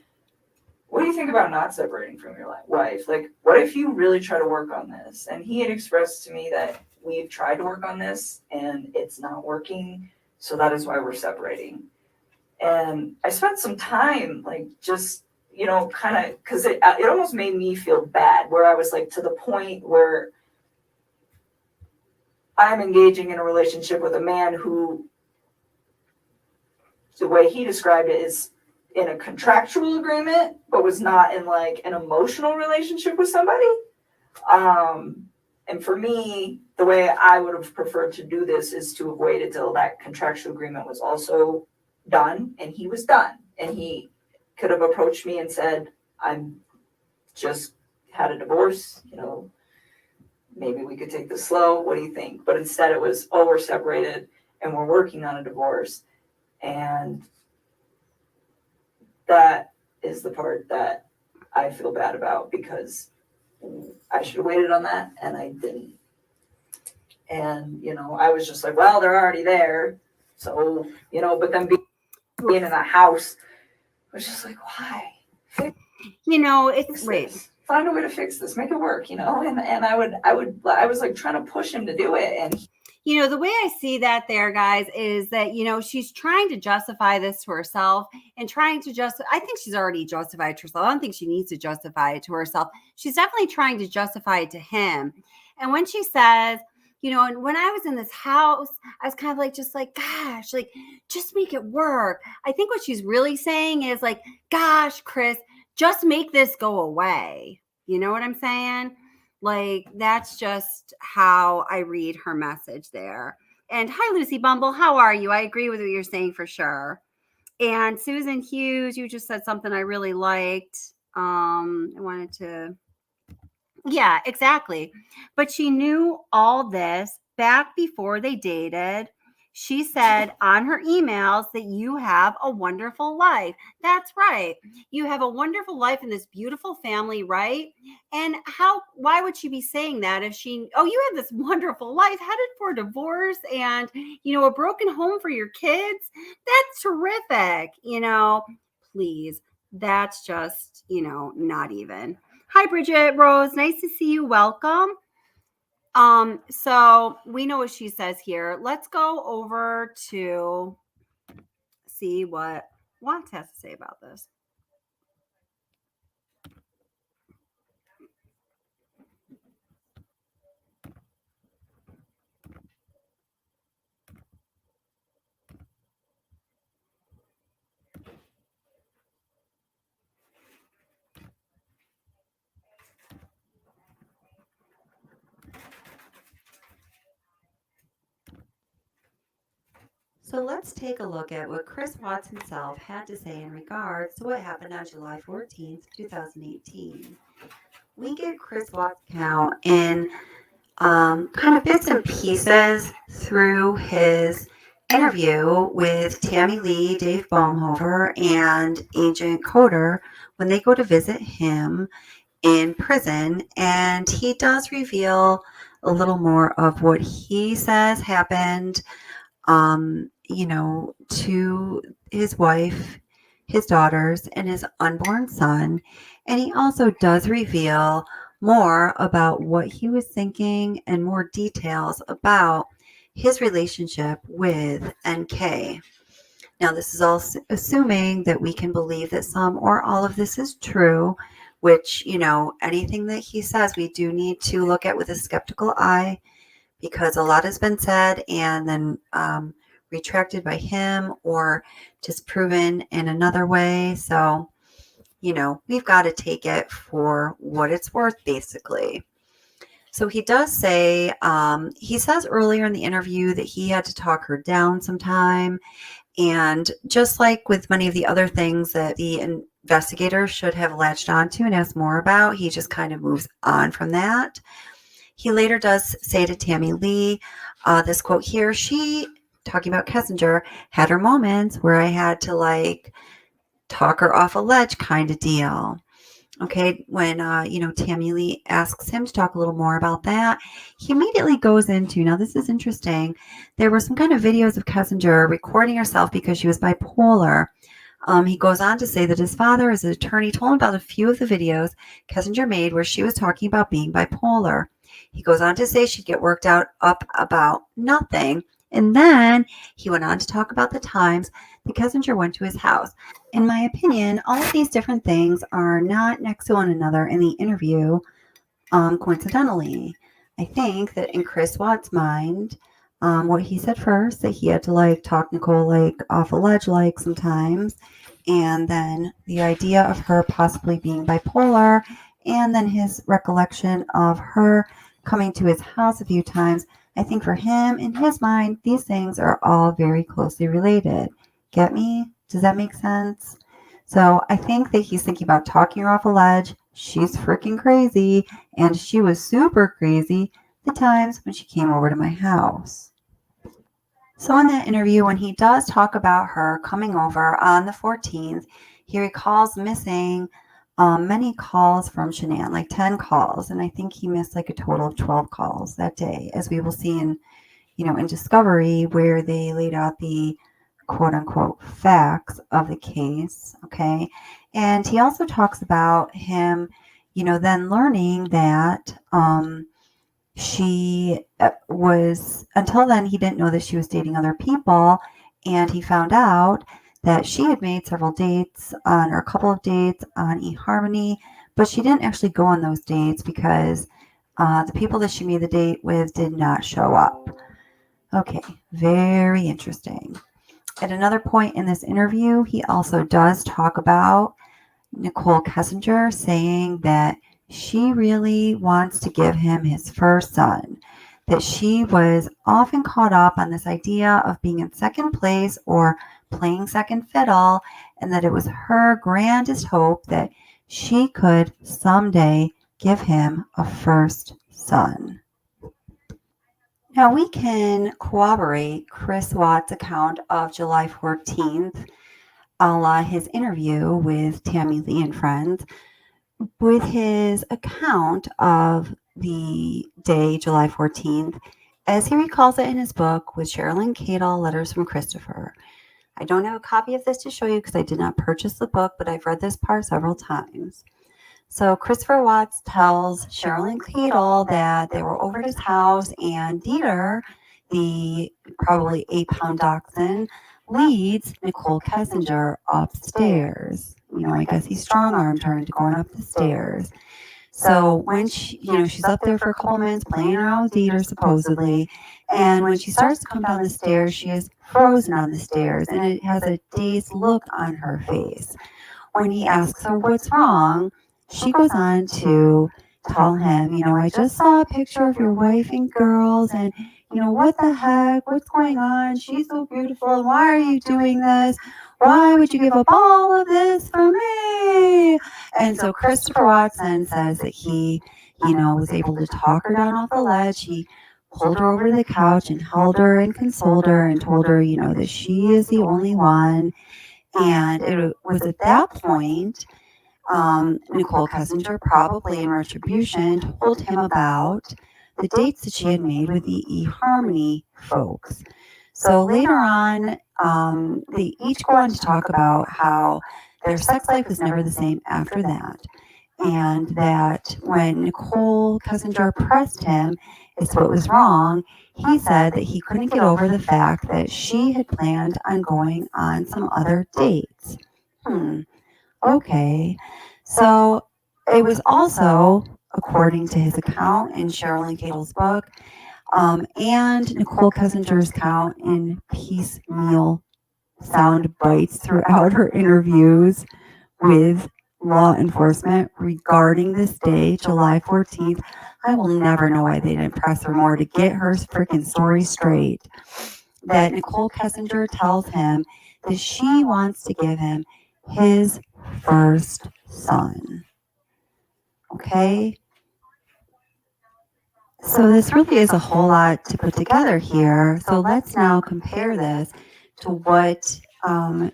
what do you think about not separating from your wife? Like, what if you really try to work on this? And he had expressed to me that we've tried to work on this and it's not working. So that is why we're separating. And I spent some time, like, just, kind of, because it almost made me feel bad, where I was, like, to the point where I'm engaging in a relationship with a man who, the way he described it, is in a contractual agreement, but was not in, like, an emotional relationship with somebody. And for me, the way I would have preferred to do this is to have waited till that contractual agreement was also done, and he was done, and he could have approached me and said, I'm just had a divorce, maybe we could take this slow, what do you think? But instead it was, oh, we're separated and we're working on a divorce. And that is the part that I feel bad about, because I should have waited on that and I didn't. And I was just like, well, they're already there, so but then being in a house was just like, why? Wait. Find a way to fix this, make it work, and I was like trying to push him to do it. And the way I see that there, guys, is that, she's trying to justify this to herself and trying to I think she's already justified it to herself. I don't think she needs to justify it to herself. She's definitely trying to justify it to him. And when she says, and when I was in this house, I was kind of like, just like, gosh, like, just make it work. I think what she's really saying is like, gosh, Chris, just make this go away. You know what I'm saying? Like, that's just how I read her message there. And hi, Lucy Bumble. How are you? I agree with what you're saying for sure. And Susan Hughes, you just said something I really liked. Yeah, exactly. But she knew all this back before they dated. She said on her emails that you have a wonderful life. That's right. You have a wonderful life in this beautiful family, right? And why would she be saying that if you have this wonderful life headed for divorce and, a broken home for your kids? That's terrific. Please. That's just, not even. Hi, Bridget Rose. Nice to see you. Welcome. So we know what she says here. Let's go over to see what Watts has to say about this. So let's take a look at what Chris Watts himself had to say in regards to what happened on July 14th, 2018. We get Chris Watts' account in kind of bits and pieces through his interview with Tammy Lee, Dave Baumhofer, and Agent Coder when they go to visit him in prison. And he does reveal a little more of what he says happened, to his wife, his daughters, and his unborn son. And he also does reveal more about what he was thinking and more details about his relationship with NK. Now, this is all assuming that we can believe that some or all of this is true, which, anything that he says, we do need to look at with a skeptical eye, because a lot has been said and then retracted by him or disproven in another way. So, we've got to take it for what it's worth, basically. So he does say, he says earlier in the interview that he had to talk her down sometime. And just like with many of the other things that the investigator should have latched onto and asked more about, he just kind of moves on from that. He later does say to Tammy Lee, this quote here, she, talking about Kessinger, had her moments where I had to talk her off a ledge kind of deal. Okay, when, Tammy Lee asks him to talk a little more about that, he immediately goes into, now this is interesting, there were some kind of videos of Kessinger recording herself because she was bipolar. He goes on to say that his father, as an attorney, told him about a few of the videos Kessinger made where she was talking about being bipolar. He goes on to say she'd get worked up about nothing. And then he went on to talk about the times that Kessinger went to his house. In my opinion, all of these different things are not next to one another in the interview, coincidentally. I think that in Chris Watts' mind, what he said first, that he had to talk Nichol off a ledge sometimes, and then the idea of her possibly being bipolar, and then his recollection of her coming to his house a few times. I think for him, in his mind, these things are all very closely related. Get me? Does that make sense? So I think that he's thinking about talking her off a ledge. She's freaking crazy, and she was super crazy the times when she came over to my house. So in that interview, when he does talk about her coming over on the 14th, he recalls missing many calls from Shanann, 10 calls. And I think he missed a total of 12 calls that day, as we will see in Discovery, where they laid out the quote unquote facts of the case. Okay. And he also talks about him, then learning that she was, until then, he didn't know that she was dating other people. And he found out that she had made several dates or a couple of dates on eHarmony, but she didn't actually go on those dates because the people that she made the date with did not show up. Okay, very interesting. At another point in this interview, he also does talk about Nichol Kessinger saying that she really wants to give him his first son, that she was often caught up on this idea of being in second place or playing second fiddle, and that it was her grandest hope that she could someday give him a first son. Now we can corroborate Chris Watts' account of July 14th, a la his interview with Tammy Lee and friends, with his account of the day, July 14th, as he recalls it in his book with Sherilyn Cadle, Letters from Christopher. I don't have a copy of this to show you because I did not purchase the book, but I've read this part several times. So Christopher Watts tells Sherilyn Cadle that they were over at his house, and Dieter, the probably 8-pound dachshund, leads Nichol Kessinger upstairs. I guess he strong-armed her into going up the stairs. So when she, she's up there for a couple minutes playing around with Dieter, supposedly, and when she starts to come down the stairs, she is frozen on the stairs, and it has a dazed look on her face. When he asks her what's wrong, she goes on to tell him, I just saw a picture of your wife and girls, and what the heck? What's going on? She's so beautiful. Why are you doing this? Why would you give up all of this for me? And so Christopher Watson says that he, was able to talk her down off the ledge. He pulled her over to the couch and held her and consoled her and told her, that she is the only one. And it was at that point, Nichol Kessinger, probably in retribution, told him about the dates that she had made with the eHarmony folks. So later on, they each go on to talk about how their sex life was never the same after that. And that when Nichol Kessinger pressed him as to what was wrong, he said that he couldn't get over the fact that she had planned on going on some other dates. Okay. So it was also, according to his account in Cheryl and Cato's book, and Nichol Kessinger's account in piecemeal sound bites throughout her interviews with law enforcement regarding this day, July 14th. I will never know why they didn't press her more to get her freaking story straight. That Nichol Kessinger tells him that she wants to give him his first son. Okay? So this really is a whole lot to put together here. So let's now compare this to what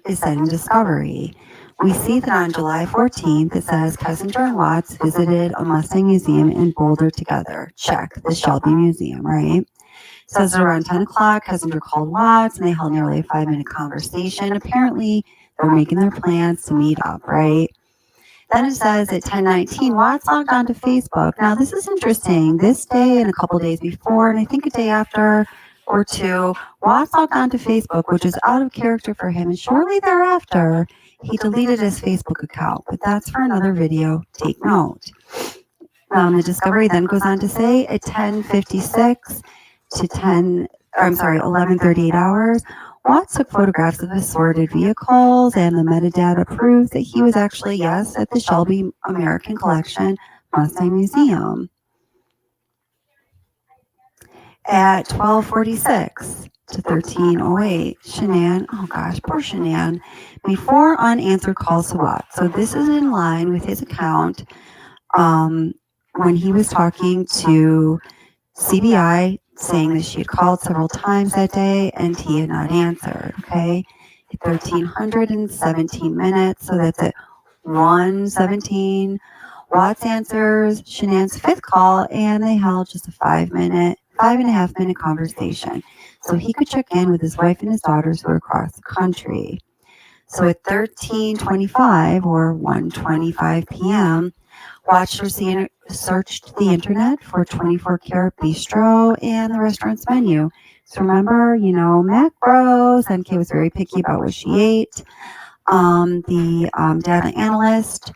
is said in Discovery. We see that on July 14th, it says Kessinger and Watts visited a Mustang museum in Boulder together. Check, the Shelby Museum, right? It says around 10 o'clock, Kessinger called Watts and they held nearly a 5-minute conversation. Apparently, they were making their plans to meet up, right? Then it says at 10:19, Watts logged on to Facebook. Now, this is interesting. This day and a couple days before, and I think a day after or two, Watts logged on to Facebook, which is out of character for him. And shortly thereafter, he deleted his Facebook account. But that's for another video. Take note. The Discovery then goes on to say at 10:56 to 11:38 hours, Watts took photographs of assorted vehicles, and the metadata proves that he was actually, yes, at the Shelby American Collection Mustang Museum. At 12:46 to 13:08, Shanann, oh gosh, poor Shanann, made 4 unanswered calls to Watts. So this is in line with his account when he was talking to CBI, saying that she had called several times that day and he had not answered, okay? At 13:17 minutes, so that's at 1:17. Watts answers Shanann's 5th call and they held just a 5.5 minute conversation. So he could check in with his wife and his daughters who were across the country. So at 13:25 or 1:25 p.m., Watts searched the internet for 24 Karat Bistro and the restaurant's menu. So remember, macros, NK was very picky about what she ate. The data analyst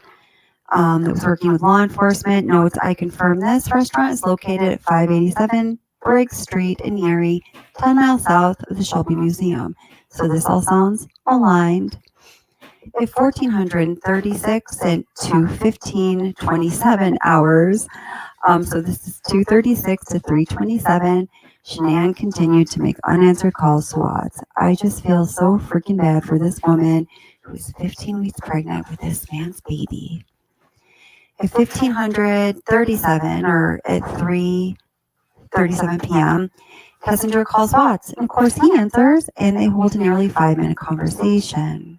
that was working with law enforcement notes, I confirm this restaurant is located at 587 Briggs Street in Erie, 10 miles south of the Shelby Museum. So this all sounds aligned. At 14:36 and 2:27 hours, so this is 2:36 to 3:27, Shanann continued to make unanswered calls to Watts. I just feel so freaking bad for this woman who is 15 weeks pregnant with this man's baby. At 15:37 or at 3:37 p.m., Kessinger calls Watts, and of course he answers, and they hold a nearly 5-minute conversation.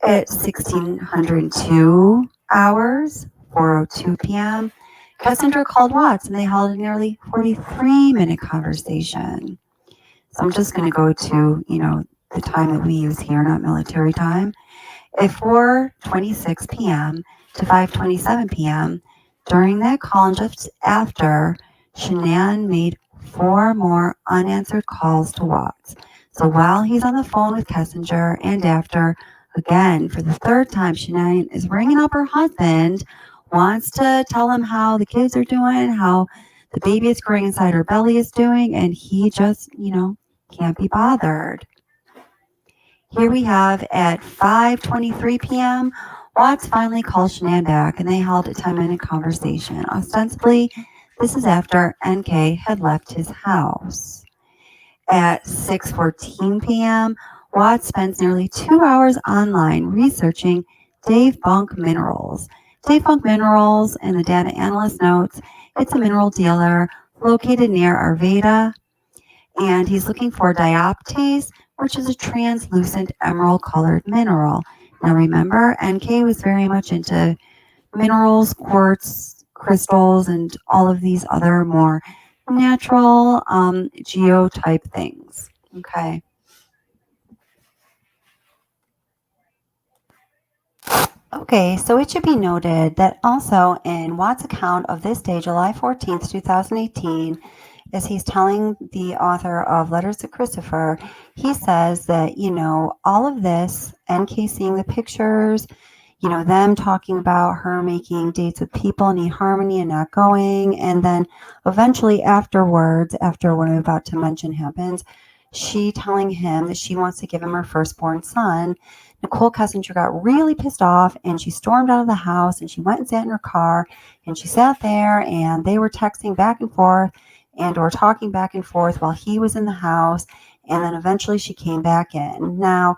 At 16:02 hours, 4:02 p.m., Kessinger called Watts and they held a nearly 43-minute conversation. So I'm just going to go to, the time that we use here, not military time. At 4:26 p.m. to 5:27 p.m., during that call and just after, Shanann made 4 more unanswered calls to Watts. So while he's on the phone with Kessinger and after, again, for the 3rd time, Shanann is ringing up her husband, wants to tell him how the kids are doing, how the baby is growing inside her belly is doing, and he just, can't be bothered. Here we have at 5:23 p.m., Watts finally calls Shanann back, and they held a 10-minute conversation. Ostensibly, This is after NK had left his house. At 6:14 p.m., Watts spends nearly 2 hours online researching Dave Bunk Minerals. Dave Bunk Minerals, and the data analyst notes, it's a mineral dealer located near Arvada, and he's looking for dioptase, which is a translucent emerald-colored mineral. Now remember, NK was very much into minerals, quartz, crystals, and all of these other more natural geo-type things. Okay. Okay, so it should be noted that also in Watt's account of this day, July 14th, 2018, as he's telling the author of Letters to Christopher, he says that, all of this, NK seeing the pictures, them talking about her making dates with people in eHarmony and not going, and then eventually afterwards, after what I'm about to mention happens, she telling him that she wants to give him her firstborn son. Nichol Kessinger got really pissed off, and she stormed out of the house, and she went and sat in her car, and she sat there, and they were texting back and forth or talking back and forth while he was in the house, and then eventually she came back in. Now,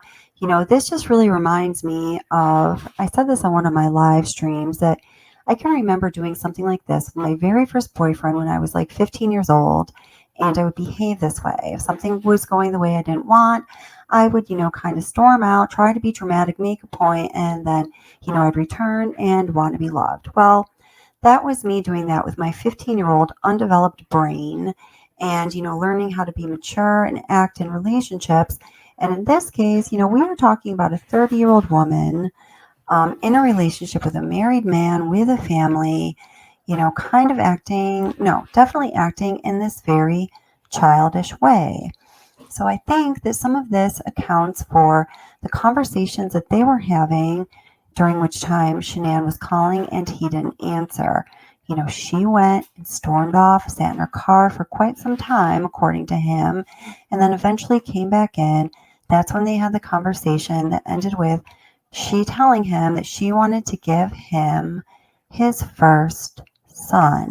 this just really reminds me of, I said this on one of my live streams, that I can remember doing something like this with my very first boyfriend when I was like 15 years old, and I would behave this way. If something was going the way I didn't want, I would, kind of storm out, try to be dramatic, make a point, and then, I'd return and want to be loved. Well, that was me doing that with my 15-year-old undeveloped brain and, learning how to be mature and act in relationships. And in this case, we are talking about a 30-year-old woman in a relationship with a married man with a family, definitely acting in this very childish way. So I think that some of this accounts for the conversations that they were having, during which time Shanann was calling and he didn't answer. She went and stormed off, sat in her car for quite some time, according to him, and then eventually came back in. That's when they had the conversation that ended with she telling him that she wanted to give him his first son.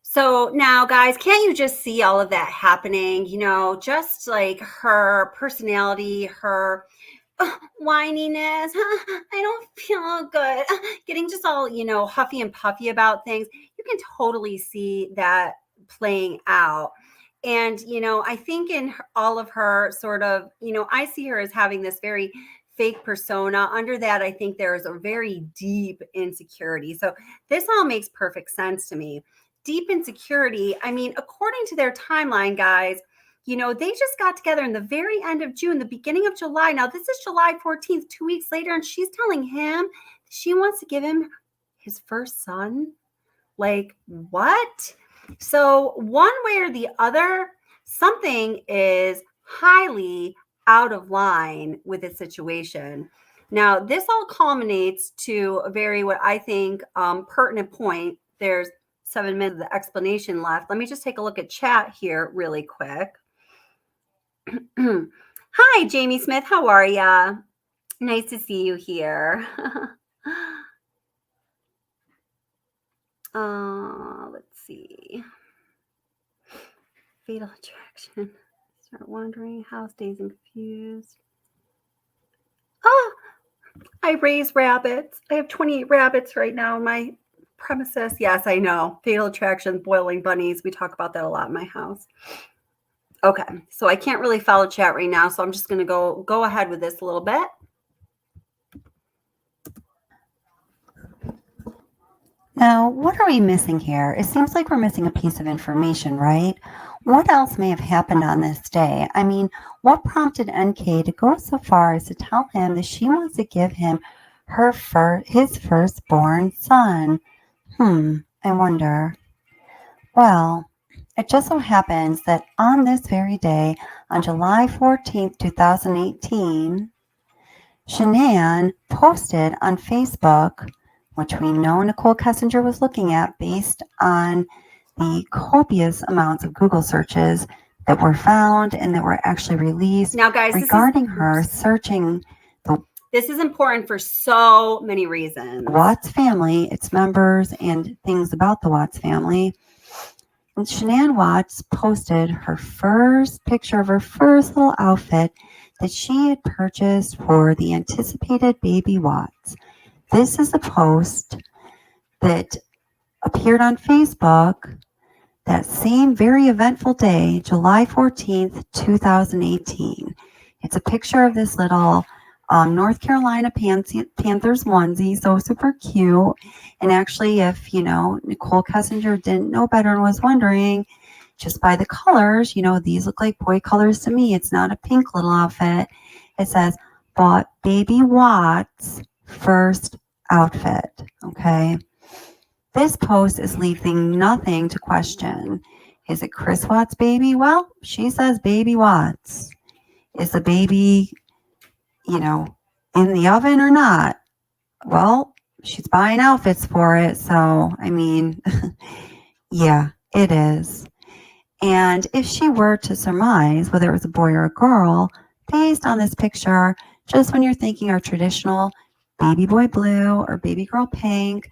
So now, guys, can't you just see all of that happening? Just like her personality, her whininess. I don't feel good. Getting just all, huffy and puffy about things. You can totally see that playing out. And, I think in all of her sort of, I see her as having this very fake persona. Under that, I think there is a very deep insecurity. So this all makes perfect sense to me. Deep insecurity. I mean, according to their timeline, guys, they just got together in the very end of June, the beginning of July. Now, this is July 14th, 2 weeks later, and she's telling him she wants to give him his first son. Like, what? So one way or the other, something is highly out of line with the situation. Now, this all culminates to a very, what I think, pertinent point. There's 7 minutes of the explanation left. Let me just take a look at chat here really quick. Hi, Jamie Smith. How are ya? Nice to see you here. Let's see. Fatal attraction. Start wondering how, stays and confused. Oh, I raise rabbits. I have 28 rabbits right now in my premises. Yes, I know. Fatal attraction, boiling bunnies. We talk about that a lot in my house. Okay, so I can't really follow chat right now, so I'm just going to go ahead with this a little bit. Now, what are we missing here? It seems like we're missing a piece of information, right? What else may have happened on this day? I mean, what prompted NK to go so far as to tell him that she wants to give him his firstborn son? I wonder. Well, it just so happens that on this very day, on July 14th, 2018, Shanann posted on Facebook, which we know Nichol Kessinger was looking at based on the copious amounts of Google searches that were found and that were actually released now, guys, regarding her searching this is important for so many reasons. Watts family, its members, and things about the Watts family. And Shanann Watts posted her first picture of her first little outfit that she had purchased for the anticipated baby Watts. This is the post that appeared on Facebook that same very eventful day, July 14th, 2018. It's a picture of this little North Carolina Panthers onesie, so super cute. And actually, if, Nichol Kessinger didn't know better and was wondering, just by the colors, these look like boy colors to me. It's not a pink little outfit. It says, bought baby Watts first outfit, okay? This post is leaving nothing to question. Is it Chris Watts' baby? Well, she says baby Watts. Is the baby, in the oven or not? Well, she's buying outfits for it. So, yeah, it is. And if she were to surmise whether it was a boy or a girl, based on this picture, just when you're thinking our traditional baby boy blue or baby girl pink,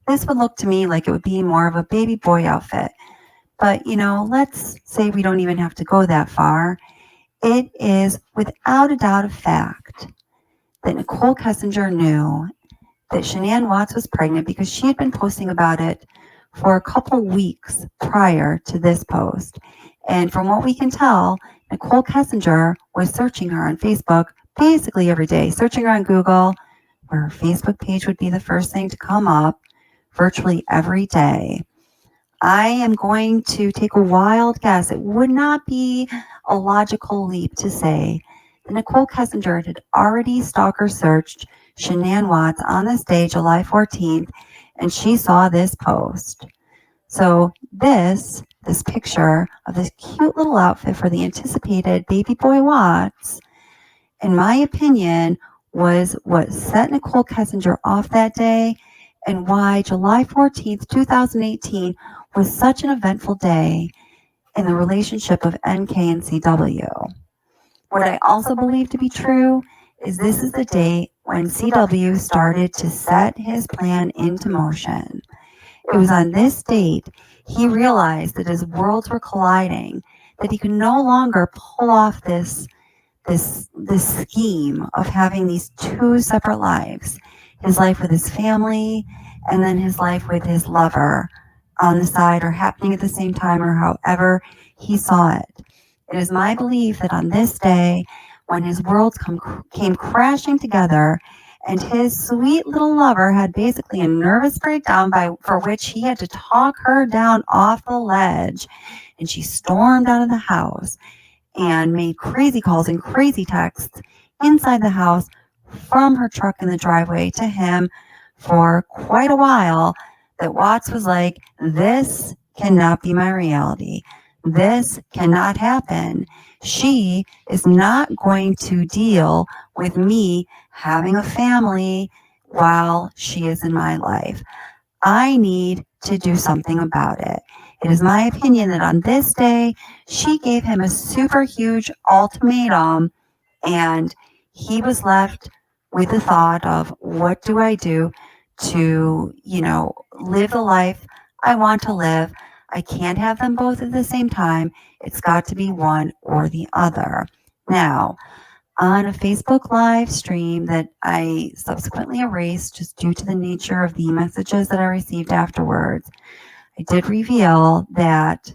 this would look to me like it would be more of a baby boy outfit. But, let's say we don't even have to go that far. It is without a doubt a fact that Nichol Kessinger knew that Shanann Watts was pregnant because she had been posting about it for a couple weeks prior to this post. And from what we can tell, Nichol Kessinger was searching her on Facebook basically every day, searching her on Google, where her Facebook page would be the first thing to come up virtually every day. I am going to take a wild guess. It would not be a logical leap to say that Nichol Kessinger had already stalker searched Shanann Watts on this day, July 14th, and she saw this post. So this picture of this cute little outfit for the anticipated baby boy Watts, in my opinion, was what set Nichol Kessinger off that day and why July 14th, 2018 was such an eventful day in the relationship of NK and CW. What I also believe to be true is this is the date when CW started to set his plan into motion. It was on this date he realized that his worlds were colliding, that he could no longer pull off this scheme of having these two separate lives, his life with his family and then his life with his lover on the side or happening at the same time or however he saw it. It is my belief that on this day, when his worlds came crashing together and his sweet little lover had basically a nervous breakdown for which he had to talk her down off the ledge, and she stormed out of the house and made crazy calls and crazy texts inside the house from her truck in the driveway to him for quite a while, that Watts was like, this cannot be my reality. This cannot happen. She is not going to deal with me having a family while she is in my life. I need to do something about it. It is my opinion that on this day, she gave him a super huge ultimatum, and he was left with the thought of, what do I do to, live the life I want to live? I can't have them both at the same time. It's got to be one or the other. Now, on a Facebook live stream that I subsequently erased just due to the nature of the messages that I received afterwards, I did reveal that,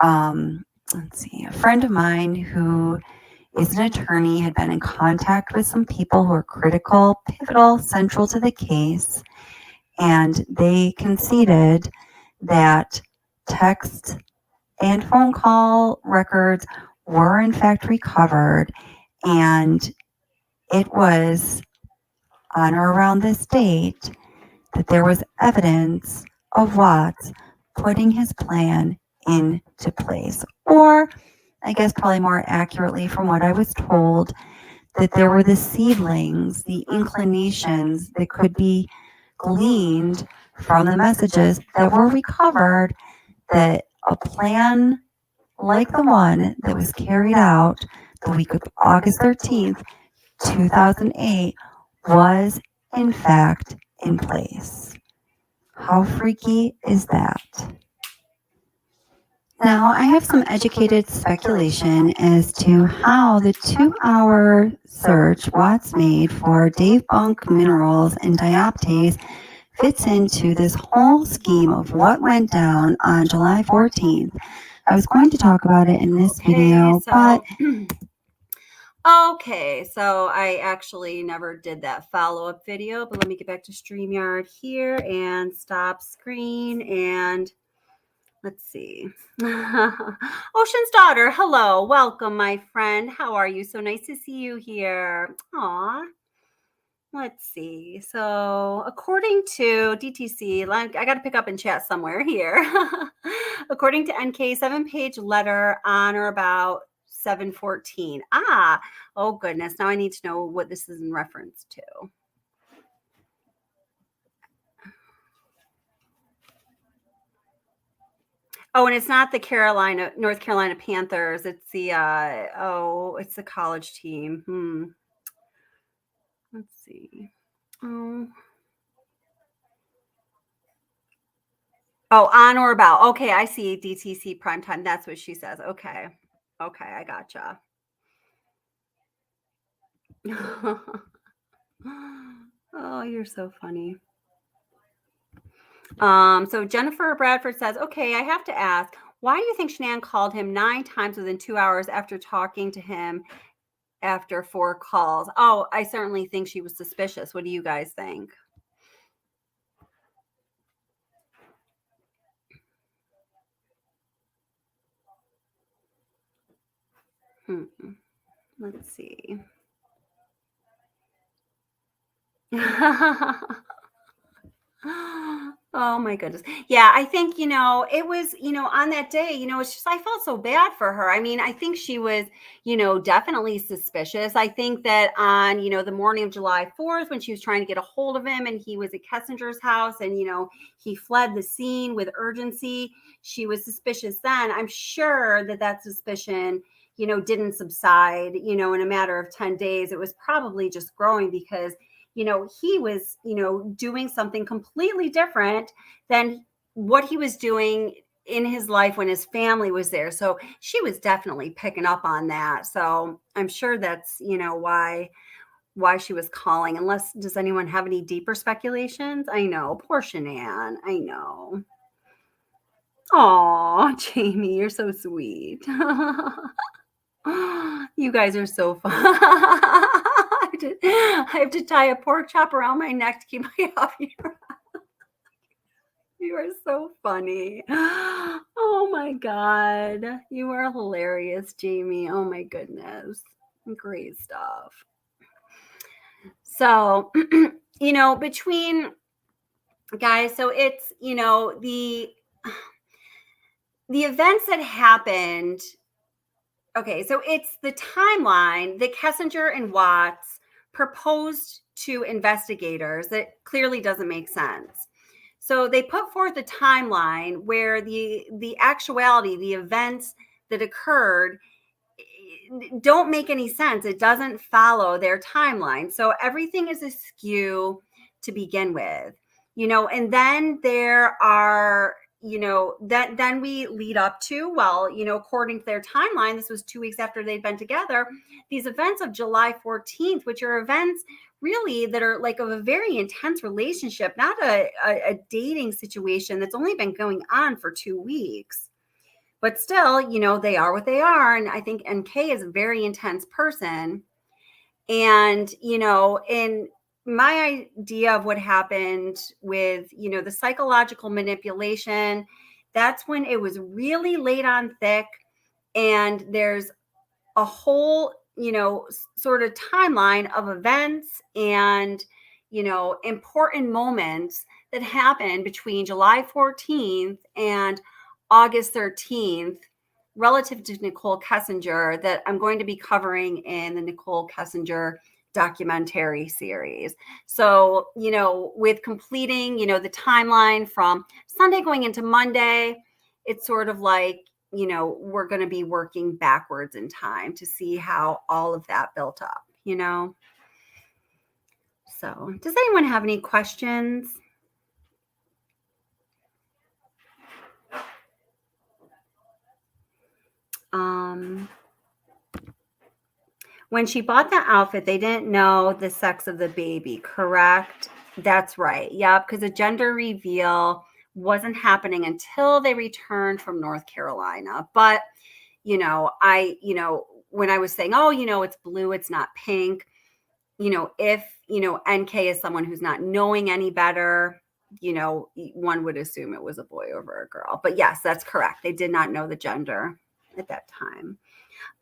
a friend of mine who is an attorney had been in contact with some people who are critical, pivotal, central to the case, and they conceded that text and phone call records were in fact recovered, and it was on or around this date that there was evidence of Watts putting his plan into place. Or, I guess probably more accurately from what I was told, that there were the seedlings, the inclinations that could be gleaned from the messages that were recovered, that a plan like the one that was carried out the week of August 13th, 2008, was in fact in place. How freaky is that? Now, I have some educated speculation as to how the 2-hour search Watts made for Dave Bunk minerals and dioptase fits into this whole scheme of what went down on July 14th. I was going to talk about it in this video, but okay, so I actually never did that follow-up video, but let me get back to StreamYard here and stop screen and let's see. Ocean's Daughter, hello, welcome, my friend. How are you? So nice to see you here. Aw. Let's see. So according to DTC, I got to pick up and chat somewhere here. According to NK, 7-page letter on or about 7/14. Ah, oh goodness. Now I need to know what this is in reference to. Oh, and it's not the North Carolina Panthers. It's the it's the college team. Let's see. Oh, on or about. Okay, I see DTC primetime. That's what she says. Okay. Okay, I gotcha. Oh, you're so funny. So Jennifer Bradford says, okay, I have to ask, why do you think Shanann called him 9 times within 2 hours after talking to him after 4 calls? Oh, I certainly think she was suspicious. What do you guys think? Let's see. Oh my goodness. Yeah, I think, it was, on that day, it's just, I felt so bad for her. I mean, I think she was, definitely suspicious. I think that on, the morning of July 4th, when she was trying to get a hold of him and he was at Kessinger's house and, he fled the scene with urgency, she was suspicious then. I'm sure that suspicion, didn't subside, in a matter of 10 days. It was probably just growing because he was, doing something completely different than what he was doing in his life when his family was there. So she was definitely picking up on that. So I'm sure that's, why she was calling. Unless, does anyone have any deeper speculations? I know, poor Shanann. I know. Oh, Jamie, you're so sweet. You guys are so fun. I have to tie a pork chop around my neck to keep my hubby around. You are so funny. Oh my God. You are hilarious, Jamie. Oh my goodness. Great stuff. So, between guys, so it's, the events that happened. Okay, so it's the timeline that Kessinger and Watts proposed to investigators that clearly doesn't make sense. So they put forth a timeline where the actuality, the events that occurred don't make any sense. It doesn't follow their timeline. So everything is askew to begin with, and then there are, then we lead up to, well, according to their timeline, this was 2 weeks after they'd been together, these events of July 14th, which are events really that are like of a very intense relationship, not a dating situation that's only been going on for 2 weeks. But still, they are what they are. And I think NK is a very intense person. And, in my idea of what happened with, the psychological manipulation, that's when it was really laid on thick. And there's a whole, sort of timeline of events and, important moments that happened between July 14th and August 13th relative to Nichol Kessinger that I'm going to be covering in the Nichol Kessinger documentary series. So, with completing, the timeline from Sunday going into Monday, it's sort of like, we're going to be working backwards in time to see how all of that built up, So, does anyone have any questions? When she bought the outfit, they didn't know the sex of the baby, correct? That's right. Yep, because a gender reveal wasn't happening until they returned from North Carolina. But, when I was saying, oh, it's blue, it's not pink, if, NK is someone who's not knowing any better, one would assume it was a boy over a girl. But yes, that's correct. They did not know the gender at that time.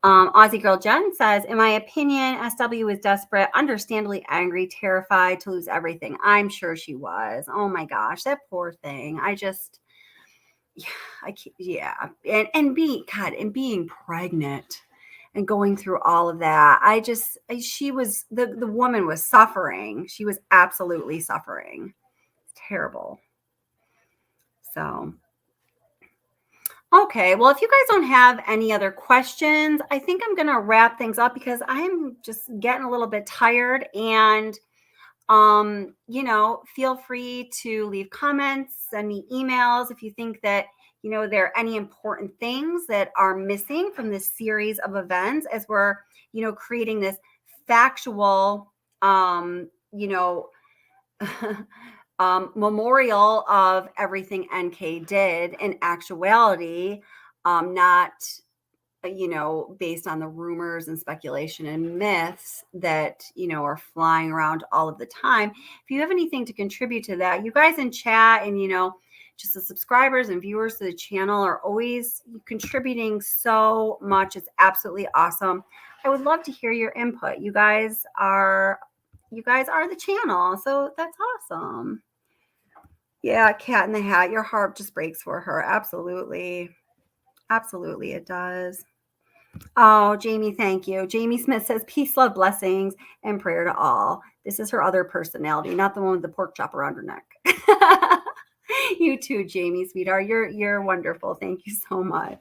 Aussie Girl Jen says, in my opinion, SW was desperate, understandably angry, terrified to lose everything. I'm sure she was. Oh my gosh, that poor thing. And being pregnant and going through all of that. The woman was suffering. She was absolutely suffering. It's terrible. So, okay. Well, if you guys don't have any other questions, I think I'm going to wrap things up because I'm just getting a little bit tired. And, feel free to leave comments, send me emails if you think that, there are any important things that are missing from this series of events as we're, creating this factual, memorial of everything NK did in actuality, not, based on the rumors and speculation and myths that, are flying around all of the time. If you have anything to contribute to that, you guys in chat and, just the subscribers and viewers to the channel are always contributing so much. It's absolutely awesome. I would love to hear your input. You guys are the channel. So that's awesome. Yeah, Cat in the Hat. Your heart just breaks for her. Absolutely. Absolutely, it does. Oh, Jamie, thank you. Jamie Smith says, peace, love, blessings, and prayer to all. This is her other personality, not the one with the pork chop around her neck. You too, Jamie, sweetheart. You're wonderful. Thank you so much.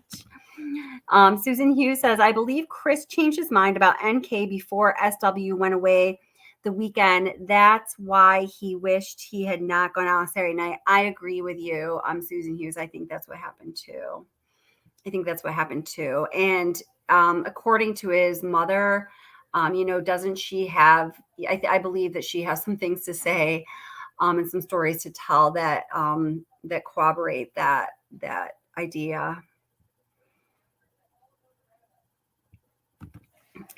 Susan Hughes says, I believe Chris changed his mind about NK before SW went away the weekend. That's why he wished he had not gone out on Saturday night. I agree with you, Susan Hughes. I think that's what happened too. And according to his mother, doesn't she have, I believe that she has some things to say and some stories to tell that that corroborate that idea.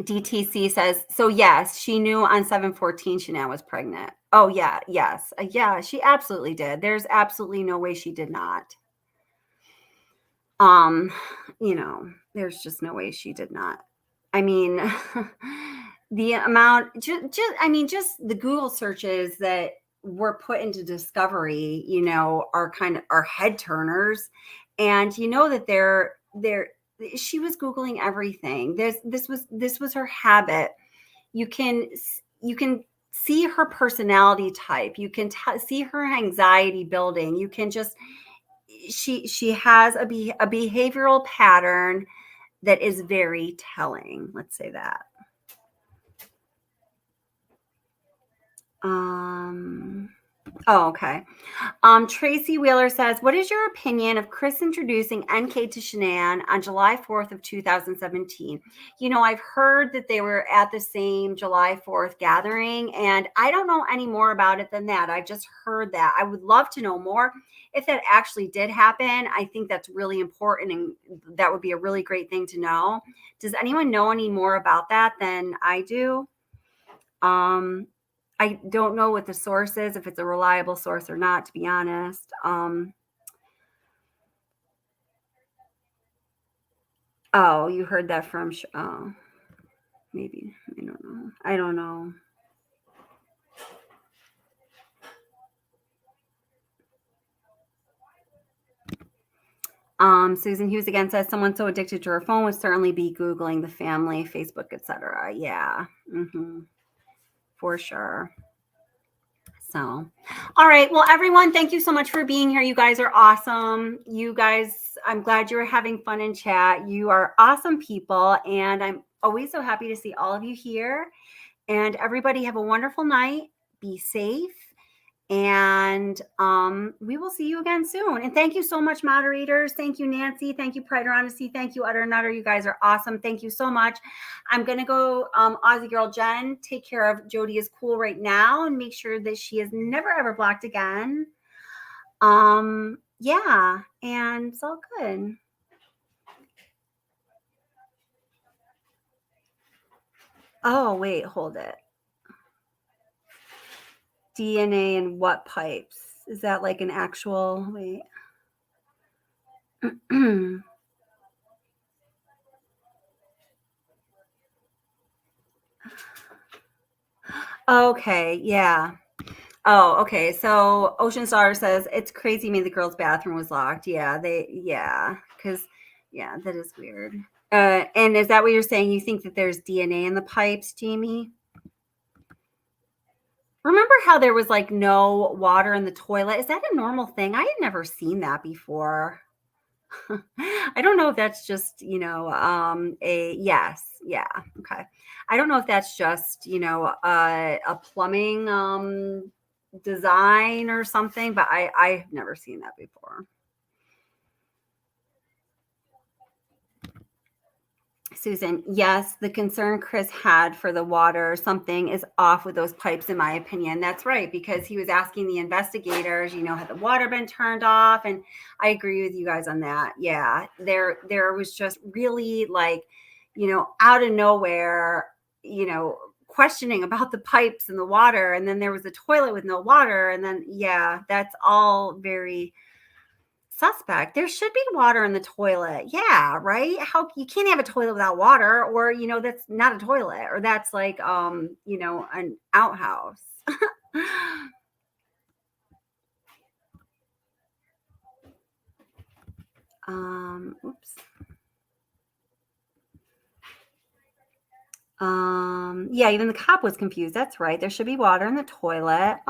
DTC says, so yes, she knew on 7/14 Shanann was pregnant. Oh yeah, yes. Yeah, she absolutely did. There's absolutely no way she did not. There's just no way she did not. I mean, the amount, just the Google searches that were put into Discovery, are head turners. And that she was Googling everything. This was her habit. You can see her personality type. You can see her anxiety building. You can just, she has a behavioral pattern that is very telling. Let's say that. Oh, okay. Tracy Wheeler says, what is your opinion of Chris introducing NK to Shanann on July 4th of 2017? I've heard that they were at the same July 4th gathering, and I don't know any more about it than that. I just heard that. I would love to know more if that actually did happen. I think that's really important, and that would be a really great thing to know. Does anyone know any more about that than I do? I don't know what the source is, if it's a reliable source or not, to be honest. Oh, you heard that from, maybe. I don't know. Susan Hughes again says, someone so addicted to her phone would certainly be Googling the family, Facebook, etc. Yeah. For sure. So, all right. Well, everyone, thank you so much for being here. You guys are awesome. You guys, I'm glad you're having fun in chat. You are awesome people. And I'm always so happy to see all of you here. And everybody have a wonderful night. Be safe. And we will see you again soon. And thank you so much, moderators. Thank you, Nancy. Thank you, Pride or Honesty. Thank you, Utter Nutter. You guys are awesome. Thank you so much. I'm going to go, Aussie Girl Jen, take care of Jody is cool right now and make sure that she is never, ever blocked again. Yeah, and it's all good. Oh, wait, hold it. DNA and what pipes? Is that like an actual, wait. Okay, yeah. Oh, okay. So Ocean Star says it's crazy me the girls' bathroom was locked. Yeah, because that is weird. And is that what you're saying? You think that there's DNA in the pipes, Jamie? Remember how there was like no water in the toilet? Is that a normal thing? I had never seen that before. I don't know if that's just, okay. I don't know if that's just, a plumbing design or something, but I've never seen that before. Susan, yes, the concern Chris had for the water, something is off with those pipes, in my opinion. That's right, because he was asking the investigators, had the water been turned off? And I agree with you guys on that. Yeah, there was just really like, out of nowhere, questioning about the pipes and the water. And then there was a toilet with no water. And then, yeah, that's all very suspect. There should be water in the toilet. Yeah, right? How you can't have a toilet without water, or that's not a toilet, or that's like an outhouse. Oops. Yeah, even the cop was confused. That's right. There should be water in the toilet.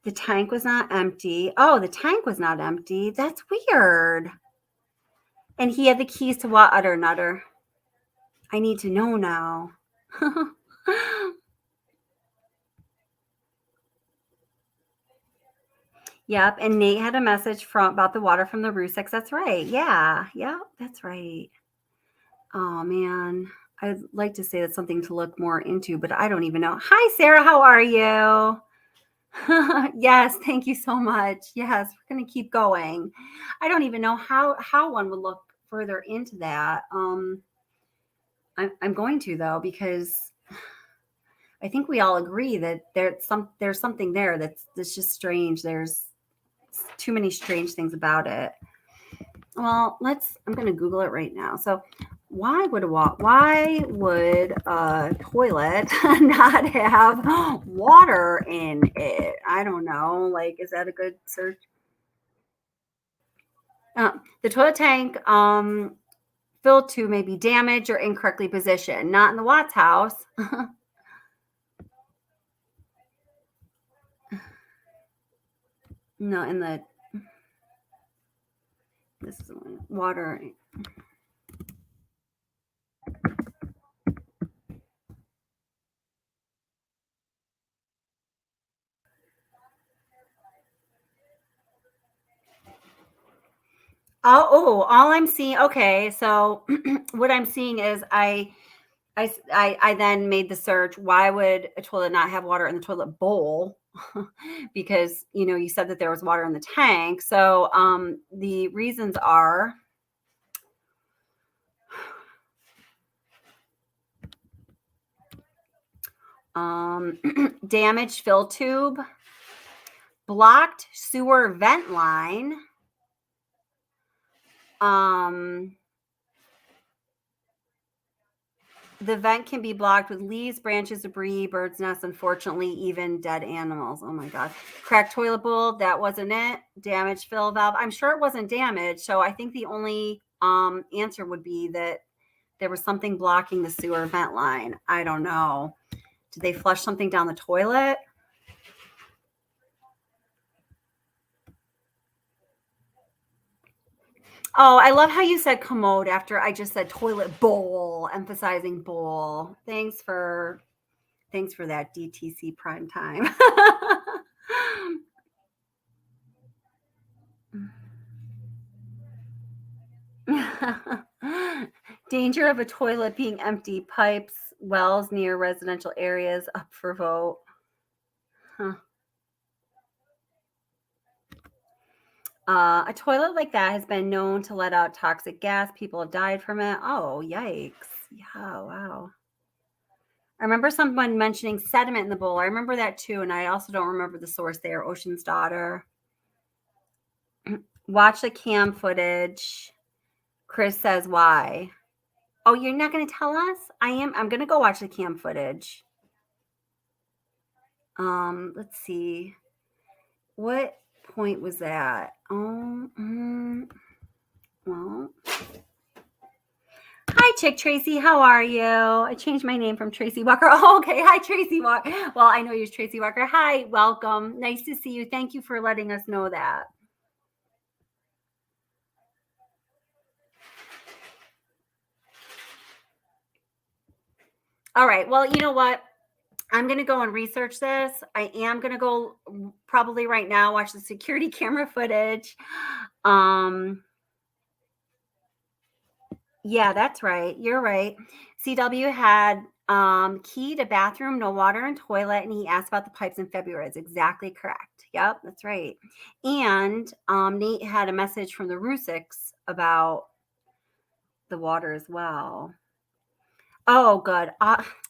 The tank was not empty. Oh, the tank was not empty. That's weird. And he had the keys to what? Utter Nutter. I need to know now. Yep. And Nate had a message about the water from the Ruseks. That's right. Yeah. Yeah, that's right. Oh, man. I'd like to say that's something to look more into, but I don't even know. Hi, Sarah. How are you? Yes. Thank you so much. Yes. We're going to keep going. I don't even know how one would look further into that. I'm going to, though, because I think we all agree that there's something there that's just strange. There's too many strange things about it. Well, I'm going to Google it right now. So why would a toilet not have water in it? I don't know. Like, is that a good search? The toilet tank filled to may be damaged or incorrectly positioned. Not in the Watts house. No, in the this is water. All I'm seeing. Okay, so what I'm seeing is I then made the search. Why would a toilet not have water in the toilet bowl? Because you said that there was water in the tank. So the reasons are damaged fill tube, blocked sewer vent line, the vent can be blocked with leaves, branches, debris, birds' nests, unfortunately, even dead animals. Oh my God. Cracked toilet bowl, that wasn't it. Damaged fill valve. I'm sure it wasn't damaged. So I think the only answer would be that there was something blocking the sewer vent line. I don't know. Did they flush something down the toilet? Oh, I love how you said commode after I just said toilet bowl, emphasizing bowl. Thanks for Thanks for that, DTC prime time. Danger of a toilet being empty. Pipes, wells near residential areas up for vote. Huh. A toilet like that has been known to let out toxic gas. People have died from it. Oh, yikes. Yeah, wow. I remember someone mentioning sediment in the bowl. I remember that too, and I also don't remember the source there. Ocean's Daughter. Watch the cam footage. Chris says why. Oh, you're not going to tell us? I'm going to go watch the cam footage. Let's see. What point was that? Well. Hi, Chick Tracy. How are you? I changed my name from Tracy Walker. Oh, okay. Hi, Tracy Walker. Well, I know you're Tracy Walker. Hi, welcome. Nice to see you. Thank you for letting us know that. All right. Well, you know what? I'm going to go and research this. I am going to go probably right now, watch the security camera footage. Yeah, that's right. You're right. CW had key to bathroom, no water and toilet, and he asked about the pipes in February. It's exactly correct. Yep, that's right. And Nate had a message from the Rusiks about the water as well. Oh, good.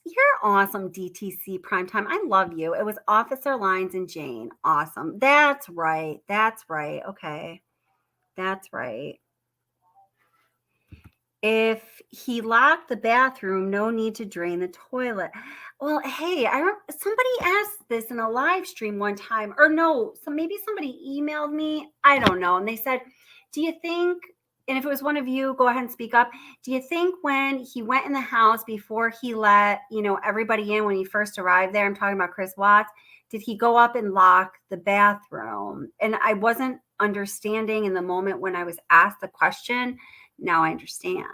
You're awesome, DTC Primetime. I love you. It was Officer Lines and Jane. Awesome. That's right. That's right. Okay. That's right. If he locked the bathroom, no need to drain the toilet. Well, hey, somebody asked this in a live stream one time, or no, so maybe somebody emailed me. I don't know. And they said, do you think, and if it was one of you, go ahead and speak up. Do you think when he went in the house before he let, everybody in when he first arrived there, I'm talking about Chris Watts, did he go up and lock the bathroom? And I wasn't understanding in the moment when I was asked the question. Now I understand.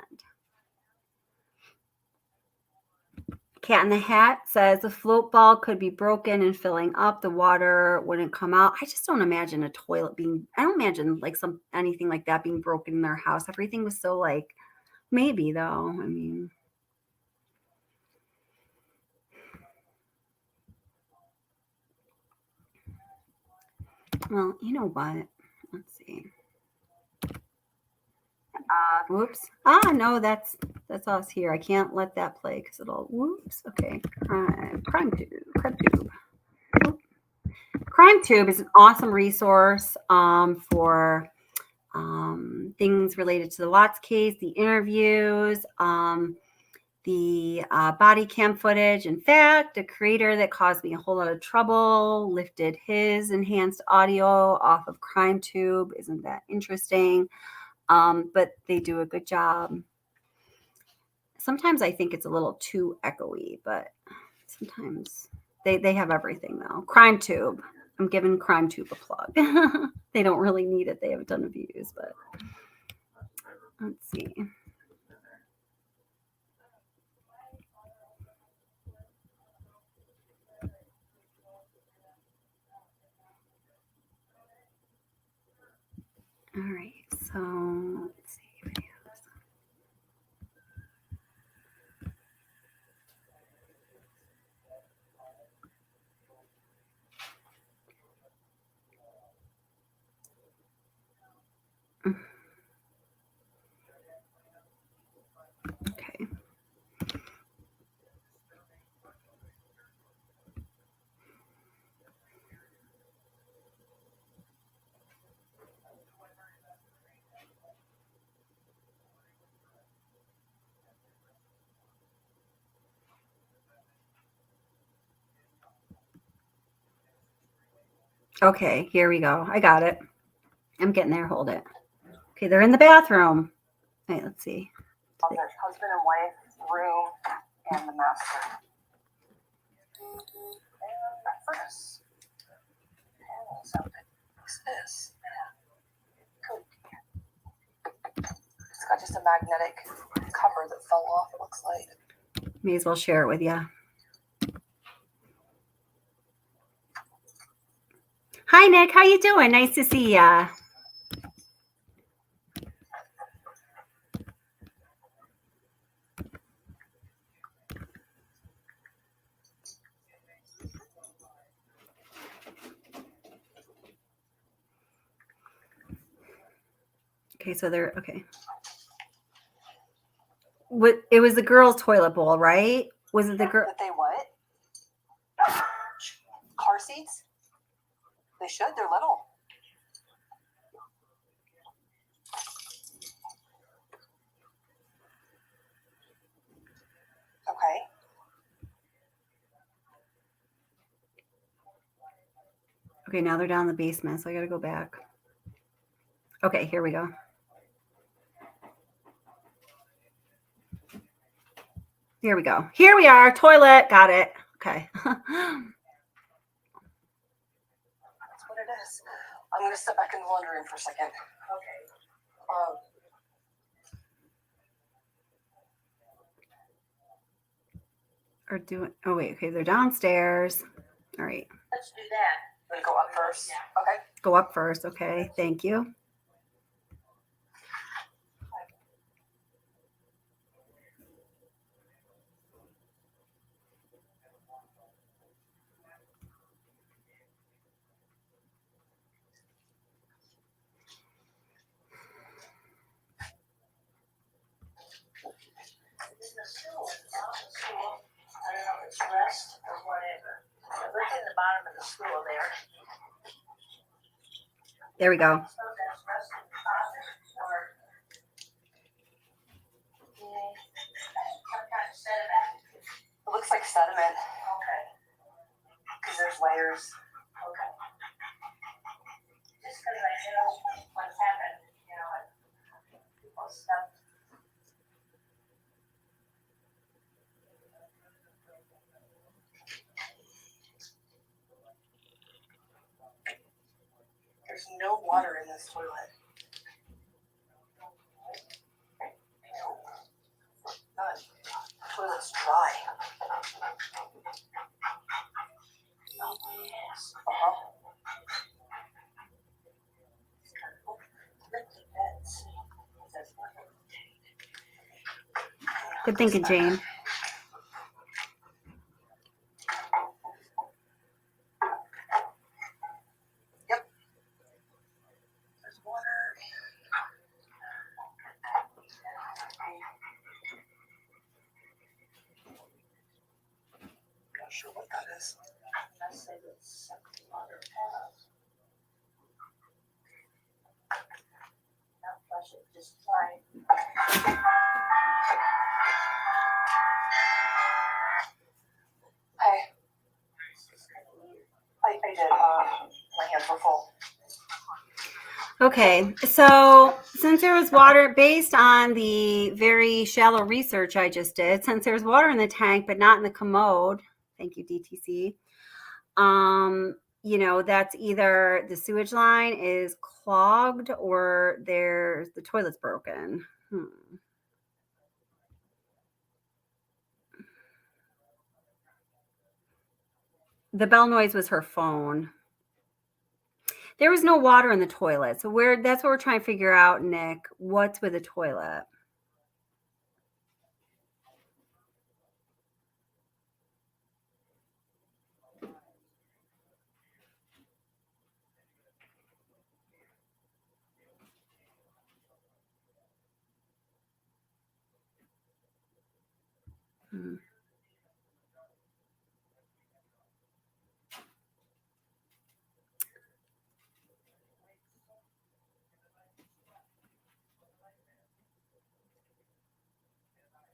Cat in the Hat says the float ball could be broken and filling up. The water wouldn't come out. I just don't imagine a toilet I don't imagine anything like that being broken in their house. Everything was so maybe though. I mean. Well, you know what? Let's see. Whoops. No, that's us here. I can't let that play because it'll. Whoops. Okay. CrimeTube. CrimeTube is an awesome resource for things related to the Watts case, the interviews, the body cam footage. In fact, a creator that caused me a whole lot of trouble lifted his enhanced audio off of CrimeTube. Isn't that interesting? But they do a good job. Sometimes I think it's a little too echoey, but sometimes they have everything though. CrimeTube. I'm giving CrimeTube a plug. They don't really need it. They have a ton of views, but let's see. All right, so let's see. Okay. Okay, here we go. I got it. I'm getting there. Hold it. Okay, they're in the bathroom. All right, let's see. There's husband and wife, room, and the master. And furnace. Panels open. What's this? Good. It's got just a magnetic cover that fell off, it looks like. May as well share it with you. Hi, Nick. How you doing? Nice to see ya. Okay, so they're okay. It was the girls' toilet bowl, right? Was it the girl? That they what? Car seats? They should. They're little. Okay. Okay, now they're down in the basement, so I got to go back. Okay, here we go. Here we go. Here we are. Toilet. Got it. Okay. That's what it is. I'm going to step back in the laundry room for a second. Okay. Or doing. Oh wait. Okay, they're downstairs. All right. Let's do that. We'll go up first. Okay. Go up first. Okay. Thank you. I don't know if it's rest or whatever. Look in the bottom of the stool there. There we go. It looks like sediment. Okay. Because there's layers. Okay. Just because I know what's happened, you know, people's stuff. There's no water in this toilet. None. The toilet's dry. Uh-huh. Good thinking, Jane. Yep. There's water. Not sure what that is. I say it's water. Not flush it, just try. Hey. I did. My hands were full. Okay, so since there was water, based on the very shallow research I just did, since there's water in the tank but not in the commode, thank you, DTC, you know, that's either the sewage line is clogged or there's the toilet's broken. The bell noise was her phone. There was no water in the toilet. So that's what we're trying to figure out, Nick. What's with the toilet?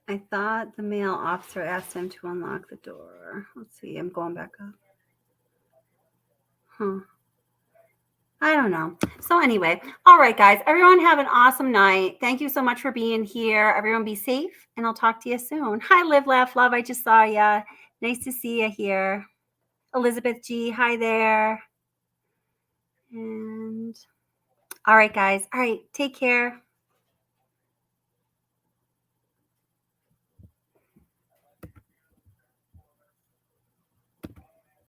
I thought the male officer asked him to unlock the door. Let's see. I'm going back up. I don't know. So anyway, all right, guys. Everyone have an awesome night. Thank you so much for being here. Everyone be safe, and I'll talk to you soon. Hi, Live, Laugh, Love. I just saw ya. Nice to see you here. Elizabeth G. Hi there. And all right, guys. All right. Take care.